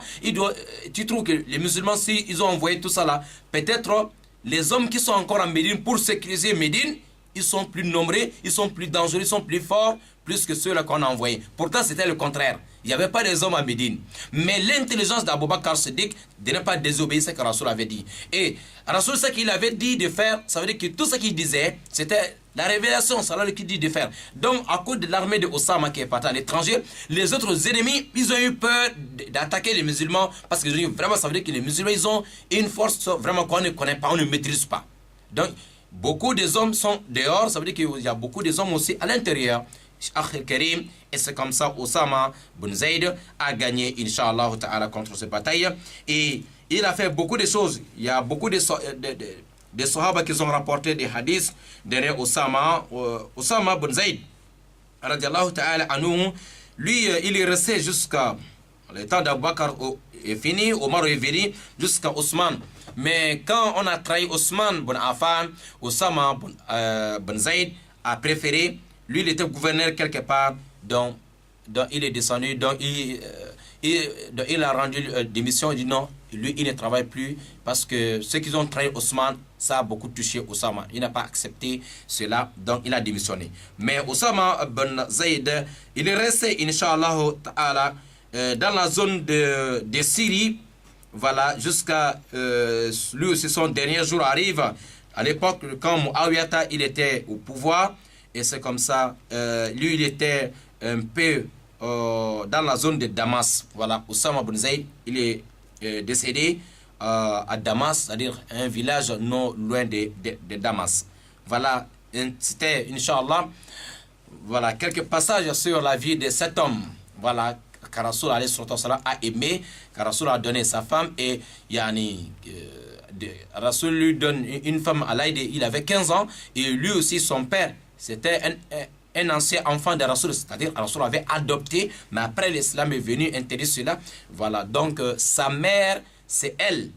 tu trouves que les musulmans, si ils ont envoyé tout ça là, peut-être les hommes qui sont encore en Médine pour sécuriser Médine, ils sont plus nombreux, ils sont plus dangereux, ils sont plus forts, plus que ceux-là qu'on a envoyés. Pourtant, c'était le contraire. Il n'y avait pas des hommes à Médine. Mais l'intelligence d'Abu Bakr Siddiq de ne pas désobéir ce que Rasoul avait dit. Et Rasoul, ce qu'il avait dit de faire, ça veut dire que tout ce qu'il disait, c'était la révélation, c'est alors qu'il dit de faire. Donc, à cause de l'armée de Osama qui est partie à l'étranger, les autres ennemis, ils ont eu peur d'attaquer les musulmans parce que vraiment, ça veut dire que les musulmans, ils ont une force vraiment qu'on ne connaît pas, on ne maîtrise pas. Donc, beaucoup des hommes sont dehors, ça veut dire qu'il y a beaucoup des hommes aussi à l'intérieur. Karim, et c'est comme ça Osama bin Zayd a gagné, Inch'Allah ta'ala, contre cette bataille. Et il a fait beaucoup de choses. Il y a beaucoup de Sahaba qui ont rapporté des hadiths derrière Osama. Osama bin Zayd, radiallahu ta'ala anhu, lui, il est resté jusqu'à le temps d'Abu Bakr est fini, Omar est venu jusqu'à Ousmane. Mais quand on a trahi Ousmane bin Affan, Osama bin Zayd a préféré. Lui, il était gouverneur quelque part, donc il est descendu, donc il a rendu démission. Il dit non, lui, il ne travaille plus parce que ceux qui ont trahi Ousmane, ça a beaucoup touché Osama. Il n'a pas accepté cela, donc il a démissionné. Mais Osama bin Zayd, il est resté, Inch'Allah ta'ala, dans la zone de Syrie, voilà, jusqu'à lui aussi, son dernier jour arrive. À l'époque, quand Muawiyah, il était au pouvoir. Et c'est comme ça, lui, il était un peu dans la zone de Damas. Voilà, Osama bin Zayd, il est décédé à Damas, c'est-à-dire un village non loin de Damas. Voilà, c'était, Inch'Allah, voilà, quelques passages sur la vie de cet homme. Voilà, car Rasoul a aimé, car Rasoul a donné sa femme, et yani, Rasoul lui donne une femme à l'âge, il avait 15 ans, et lui aussi, son père, c'était un ancien enfant de Rasoul, c'est-à-dire Rasoul avait adopté, mais après l'islam est venu interdire cela. Voilà, donc sa mère, c'est elle,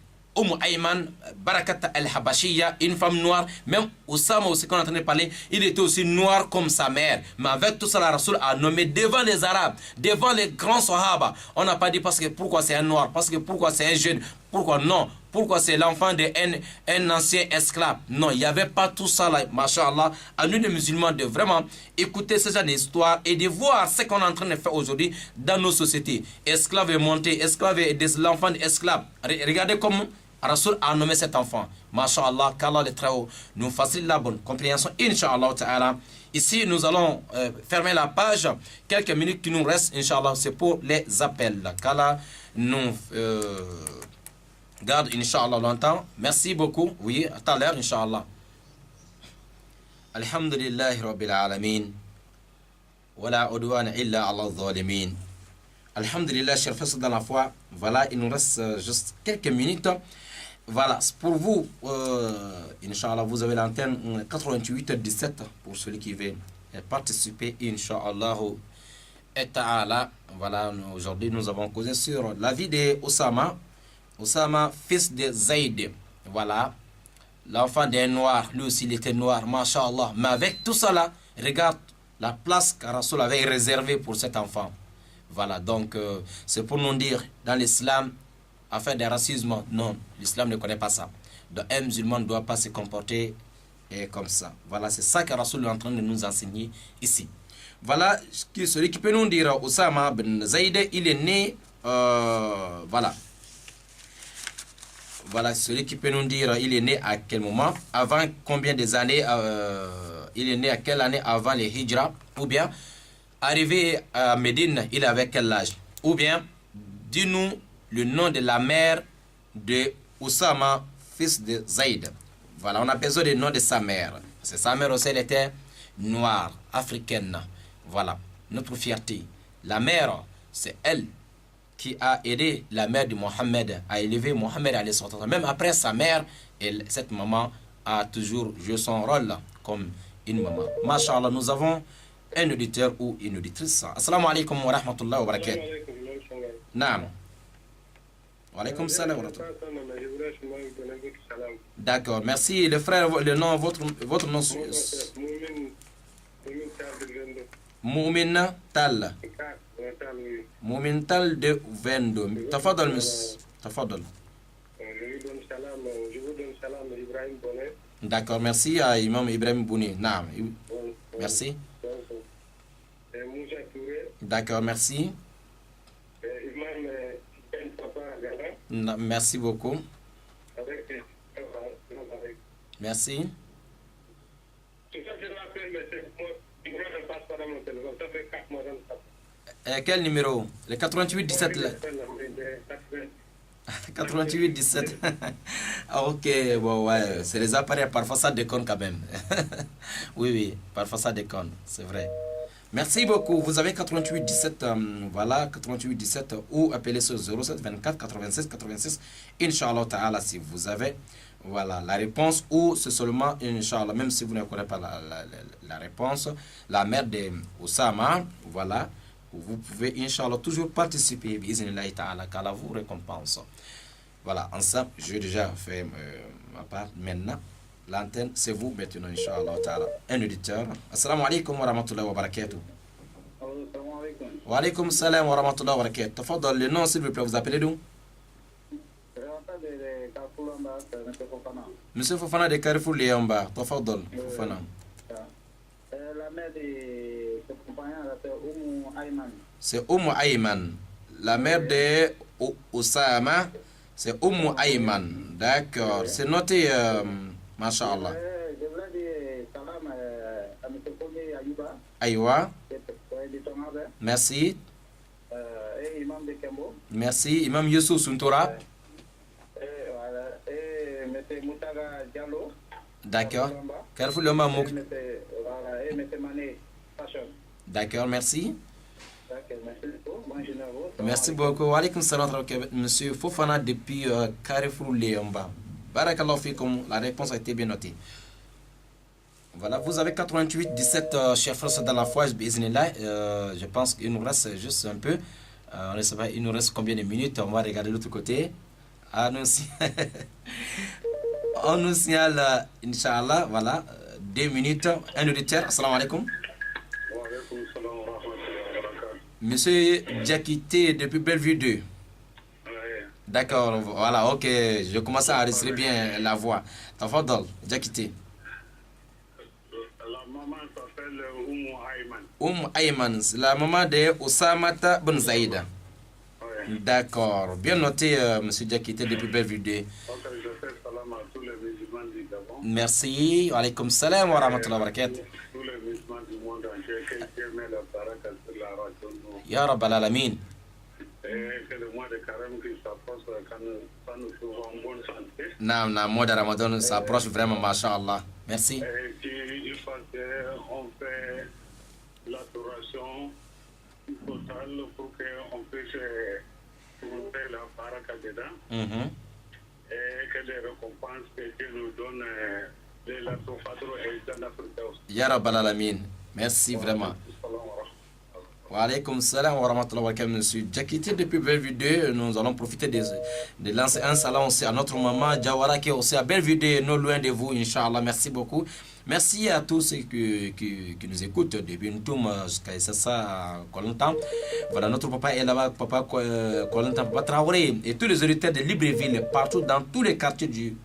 Ayman Barakata al-Habashiya, une femme noire. Même Osama aussi qu'on est en train de parler, il était aussi noir comme sa mère. Mais avec tout ça, la Rasoul a nommé devant les Arabes, devant les grands Sahaba. On n'a pas dit parce que pourquoi c'est un noir, parce que pourquoi c'est un jeune, pourquoi non, pourquoi c'est l'enfant d'un ancien esclave. Non, il n'y avait pas tout ça là, machallah. À nous les musulmans de vraiment écouter ce genre d'histoire et de voir ce qu'on est en train de faire aujourd'hui dans nos sociétés. Esclave est monté, esclave est l'enfant d'esclave. Regardez comment Rasoul a nommé cet enfant. Masha'Allah, qu'Allah le Très-Haut nous facilite la bonne compréhension. Inch'Allah ta'ala. Ici, nous allons fermer la page. Quelques minutes qui nous restent, Inch'Allah, c'est pour les appels. Qu'Allah nous garde, Inch'Allah, longtemps. Merci beaucoup. Oui, à tout à l'heure, Inch'Allah. Alhamdulillahi Rabbil Alamin. Wa la udwana illa ala zalimin. Alhamdulillah, chers frères dans la foi. Voilà, il nous reste juste quelques minutes. Voilà, pour vous, Inch'Allah, vous avez l'antenne 88-17 pour celui qui veut participer, Inch'Allah. Et ta'ala. Voilà, aujourd'hui nous avons causé sur la vie de Osama. Osama, fils de Zayd. Voilà, l'enfant des Noirs, lui aussi il était noir, masha'Allah. Mais avec tout cela, regarde la place que Rasoul avait réservée pour cet enfant. Voilà, donc c'est pour nous dire, dans l'islam, afin des racismes, non, l'islam ne connaît pas ça. Donc un musulman ne doit pas se comporter comme ça. Voilà, c'est ça que Rasoul est en train de nous enseigner ici. Voilà, celui qui peut nous dire, Osama ben Zayd, il est né, voilà. Voilà, celui qui peut nous dire, il est né à quel moment, avant combien des années, il est né à quelle année avant les Hijra, ou bien, arrivé à Médine, il avait quel âge, ou bien, dis-nous le nom de la mère de Osama, fils de Zayd. Voilà, on a besoin du nom de sa mère. Parce que sa mère aussi, elle était noire, africaine. Voilà, notre fierté. La mère, c'est elle qui a aidé la mère de Mohammed à élever Mohammed. Même après sa mère, cette maman a toujours joué son rôle comme une maman. Masha'Allah, nous avons un auditeur ou une auditrice. Assalamu alaikum wa rahmatullahi wa barakatuh. Naam. Wa alaikum salam wa rahmatullahi. D'accord, merci. Le frère, le nom, votre nom. Moumin Tal. Moumin Tal de Vendo. Tafadal, miss. Tafadal. Je vous donne salam Ibrahim Bonnet. D'accord, merci à Imam Ibrahim Bouni. Naam. Merci. Moussa Touré. D'accord, merci. Imam Papa Gala. Merci beaucoup. Merci. Quel numéro? Le 88 17 là. 88 17. Ah, ok, bon, ouais, c'est les appareils, parfois ça déconne quand même. Oui, oui, parfois ça déconne, c'est vrai. Merci beaucoup. Vous avez 88 17, voilà, 88 17, ou appelez sur 07 24 96 86. Inch'Allah ta'ala, si vous avez, voilà, la réponse, ou c'est seulement, Inch'Allah, même si vous ne connaissez pas la réponse, la mère de Osama, voilà, vous pouvez, Inch'Allah, toujours participer, Bismillah ta'ala, qu'Allah vous récompense. Voilà, ensemble, j'ai déjà fait ma part. Maintenant, l'antenne, c'est vous maintenant, Inch'Allah ta'ala. Un auditeur. Assalamu alaikum wa rahmatullahi wa barakatuh. Wa alaikum salam wa rahmatullahi wa barakatuh. Tafadal, le nom, s'il vous plaît, vous appelez d'où? Monsieur Fofana de Carrefour Léamba. Tafadal, Fofana. La mère de ce compagnon, c'est Oumou Ayman. C'est Oumou Ayman. La mère de Osama, c'est Oumou Ayman. D'accord. C'est noté, Masha'Allah. Je voulais dire salam à M. Komi Ayouba. Aïwa. Merci. Et Imam de Kembo. Merci. Imam Youssou Suntura. Et M. Moutaga Diallo. D'accord. Carrefour Léamba Mouk. Et M. Mané Fashion. D'accord, merci. Merci. Merci beaucoup. Wa alaikum salam, monsieur Fofana depuis Carrefour Léamba. Barakallahu fikum. La réponse a été bien notée. Voilà, vous avez 88 17 chers frères dans la foi, je pense qu'il nous reste juste un peu. On ne sait pas, il nous reste combien de minutes. On va regarder de l'autre côté. Ah, nous, on nous signale, Inch'Allah, voilà, 2 minutes. Un auditeur, assalamu alaikum. Monsieur Diakité depuis Bellevue 2. D'accord, voilà, ok. Je commence à enregistrer bien la voix. Tafadal, Diakité. La maman s'appelle Ayman. Ayman, c'est la maman de Osamata Ben Zaïda. D'accord, bien noté, monsieur Diakité depuis Bellevue 2. Je fais salam à tous les musulmans du Gabon. Merci, wa alaikum salam wa rahmatullahi wa barakatuh. Tous les musulmans du monde entier qui aiment la baraka sur la radio. Ya Rabbal Alamin. Et que le mois de carême qui s'approche, quand nous trouvons en bonne santé. Naam, le mois de Ramadan s'approche vraiment, masha'Allah. Merci. Et puis, une fois qu'on fait l'adoration totale pour qu'on puisse trouver la baraka dedans. Et et que les récompenses que Dieu nous donne, la Tofadro et Jana Firdaus. Ya Rabbal Alamin. Merci vraiment. Wa alaykoum salam wa rahmatullahi wa barakatuh, monsieur Jakiti depuis Belvidere. Nous allons profiter de lancer un salam aussi à notre maman Jawara qui est aussi à Belvidere, non loin de vous, Inch'Allah. Merci beaucoup. Merci à tous ceux qui nous écoutent depuis Ntoum jusqu'à ça, Kolentam. Voilà, notre papa est là-bas, papa Kolentam, papa Traoré, et tous les auditeurs de Libreville, partout dans tous les quartiers du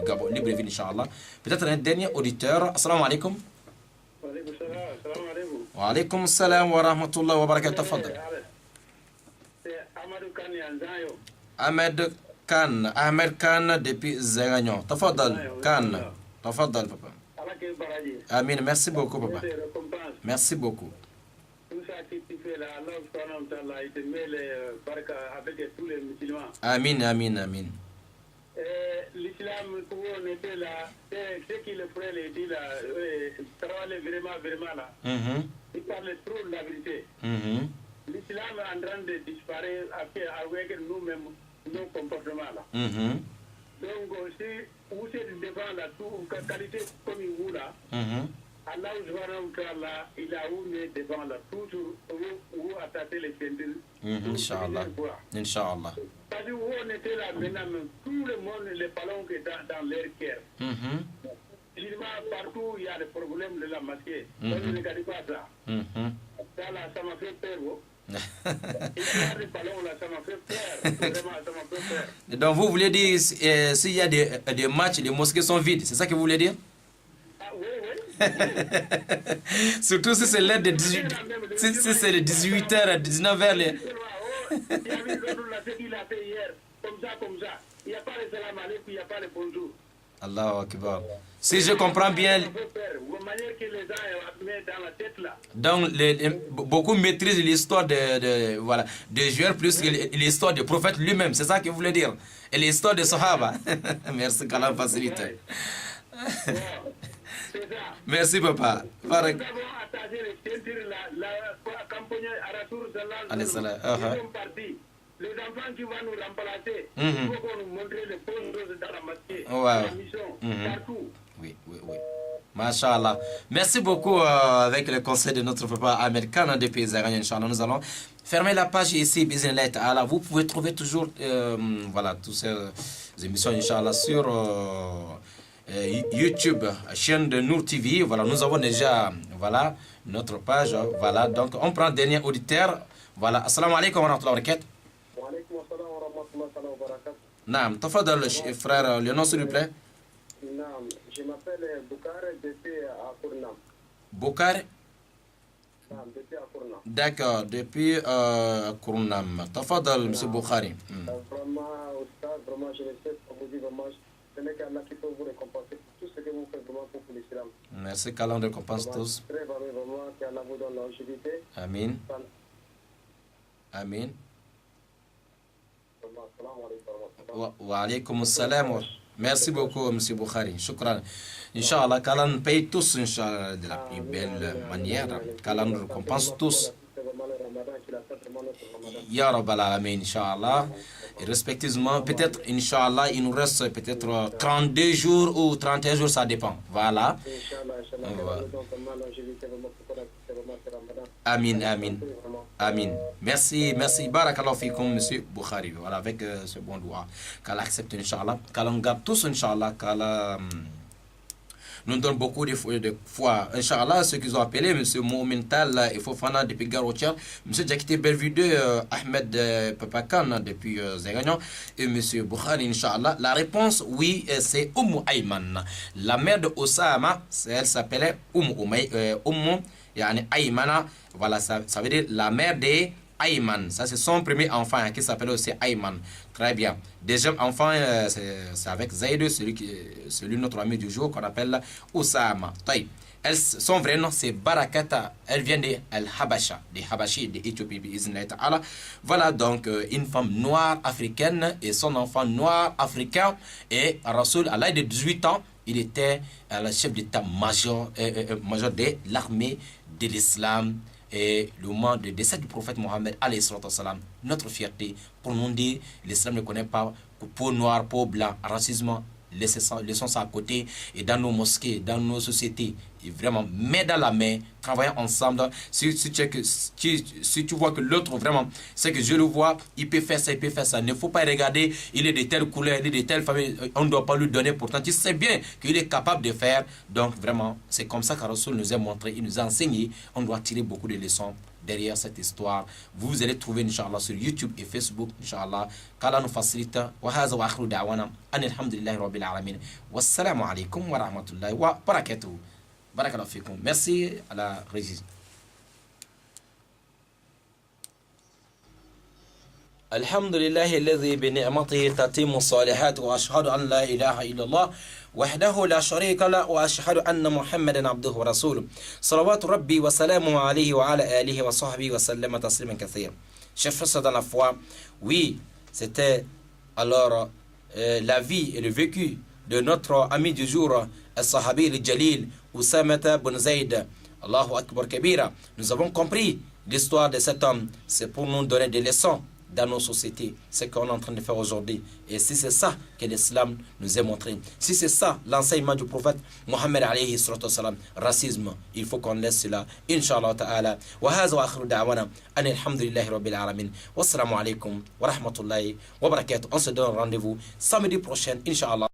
Gabon, Libreville, Inch'Allah. Peut-être un dernier auditeur. Assalamu alaikum. Wa alaykum salam wa rahmatullahi wa barakatuh. Tafadal. Ahmed Khan depuis Zagagnon. Tafadal Khan. Tafadal papa. Amin, merci beaucoup papa. Merci beaucoup. Tout ça que tu fais là, Allah subhanahu wa ta'ala, il te met les baraka avec tous les musulmans. Amin, amin, amin. L'islam, où on était là, ce qu'il le frère il dit là, travaille vraiment là. Il parle trop de la vérité. L'islam est en train de disparaître avec nous-mêmes, nos comportements là. Donc, si vous êtes devant la tout, qualité comme vous là, Allah subhanahu wa ta'ala, il a mis devant la toujours où attaquer les ceintures. Inch'Allah. Inch'Allah. Parce que où on était là maintenant, tout le monde, les ballons qui dans leur cœur. Partout, il y a des problèmes de la masquée. On ne regarde pas ça. Ça, là, ça m'a fait peur. Les ballons, là, ça m'a fait peur. Vraiment, ça m'a fait peur. Donc, vous voulez dire, s'il y a des matchs, les mosquées sont vides, c'est ça que vous voulez dire? Oui. Surtout si c'est l'heure de 18, si c'est les 18h, 19h. Il y a eu ce qu'il a fait hier, comme ça. Il n'y a pas de salam alaikum, il n'y a pas de bonjour. Allahu Akbar. Si je comprends bien, donc beaucoup maîtrisent l'histoire voilà, des joueurs plus que l'histoire du prophète lui-même. C'est ça que vous voulez dire? Et l'histoire de Sahaba. Merci, qu'Allah facilite. Merci, papa. Nous avons attaché les ceintures, la campagne à Rasoul Sallallahu alayhi wa sallam. Les enfants qui vont nous remplacer, il faut qu'on nous montre les bonnes choses dans la mosquée, la mission, partout. Oui. Masha'Allah. Merci beaucoup avec le conseil de notre papa américain depuis Zagagnon, Inch'Allah. Nous allons fermer la page ici, Bismillah Ta'ala. Vous pouvez trouver toujours voilà, toutes ces émissions, Inch'Allah, sur YouTube, chaîne de Nour TV. Voilà, nous avons déjà voilà, notre page. Voilà, donc on prend le dernier auditeur. Voilà, assalamu alaikum wa rahmatullahi wa barakatuh. Naam, tafadal frère, le nom s'il vous plaît. Naam, je m'appelle Boukar depuis Akournam. Boukar? Naam, depuis Akournam. D'accord, depuis Akournam. Tafadal, monsieur Boukhari. Vraiment, vraiment, je ne sais pas vous dire vraiment, ce n'est qu'Allah qui peut vous récompenser pour tout ce que vous faites vraiment pour l'islam. Merci qu'Allah récompense tous. Très vraiment, qu'Allah vous donne la longévité. Amin. Amin. Wa alaykum salam. Merci beaucoup, M. Boukhari. Shukran. Inch'Allah, qu'Allah nous paye tous, Inch'Allah, de la plus belle manière. Qu'Allah nous récompense tous. Ya Rabbal Alamin, Inch'Allah. Et respectivement, peut-être, Inch'Allah, il nous reste peut-être 32 jours ou 31 jours, ça dépend. Voilà. Amin, amin. Amin. Merci. Barakallahu fikum, monsieur Boukhari. Voilà, avec ce bon doigt. Qu'Allah accepte, Inch'Allah. Qu'Allah nous garde tous, Inch'Allah. Qu'Allah nous donne beaucoup de foi. Inch'Allah, ceux qui ont appelé, monsieur Moumintal et Fofana depuis Garoutier, monsieur Jakite Belvidere, Ahmed Papakan depuis Zagagnon et monsieur Boukhari, Inch'Allah. La réponse, oui, c'est Ayman. La mère de Osama, elle s'appelait Yani Aymana, voilà, ça veut dire la mère de Ayman. Ça, c'est son premier enfant qui s'appelle aussi Ayman. Très bien. Deuxième enfant, c'est avec Zaid, celui notre ami du jour qu'on appelle Oussama. Son vrai nom, c'est Barakata. Elle vient de Al-Habasha, des Habashi, d'Éthiopie. Voilà donc une femme noire africaine et son enfant noir africain. Et Rasoul, à l'âge de 18 ans, il était le chef d'état-major de l'armée de l'islam et le moment de décès du prophète Mohammed, notre fierté, pour nous dire, l'islam ne connaît pas peau noire, peau blanc, racisme, laissons ça à côté, et dans nos mosquées, dans nos sociétés, et vraiment, main dans la main, travaillons ensemble. Si tu vois que l'autre, vraiment, c'est que je le vois, il peut faire ça, il peut faire ça. Il ne faut pas regarder, il est de telle couleur, il est de telle famille, on ne doit pas lui donner. Pourtant, tu sais bien qu'il est capable de faire. Donc, vraiment, c'est comme ça qu'Arasoul nous a montré, il nous a enseigné. On doit tirer beaucoup de leçons derrière cette histoire. Vous allez trouver, Inch'Allah, sur YouTube et Facebook, Inch'Allah, qu'Allah nous facilite. Wa haza wa akhiru da'wana. Alhamdulillahi rabbil alamin. Wassalamu alaikum wa rahmatullahi wa barakatuh. Barakallahu fikum. Merci à la régie. الحمد لله الذي بنعمته تتم الصالحات وأشهد أن لا إله إلا الله وحده لا شريك له وأشهد أن محمدا عبده ورسوله صلوات ربي وسلامه عليه وعلى آله وصحبه وسلم تسليما كثيرا. Chers frères dans la foi, oui, c'était alors la vie et le vécu de notre ami du jour, Al-Sahabi al-Jalil, Ousamata bin Zayd, Allahu Akbar Kabira. Nous avons compris l'histoire de cet homme, c'est pour nous donner des leçons dans nos sociétés, ce qu'on est en train de faire aujourd'hui. Et si c'est ça que l'islam nous a montré, si c'est ça l'enseignement du prophète Mohammed alayhi salatu wasalam, racisme, il faut qu'on laisse cela, Inch'Allah ta'ala. Wa haza wa akhiru da'wana, alhamdulillahi rabbil alamin. Wassalamu alaikum wa rahmatullahi wa barakatuh. On se donne rendez-vous samedi prochain, Inch'Allah.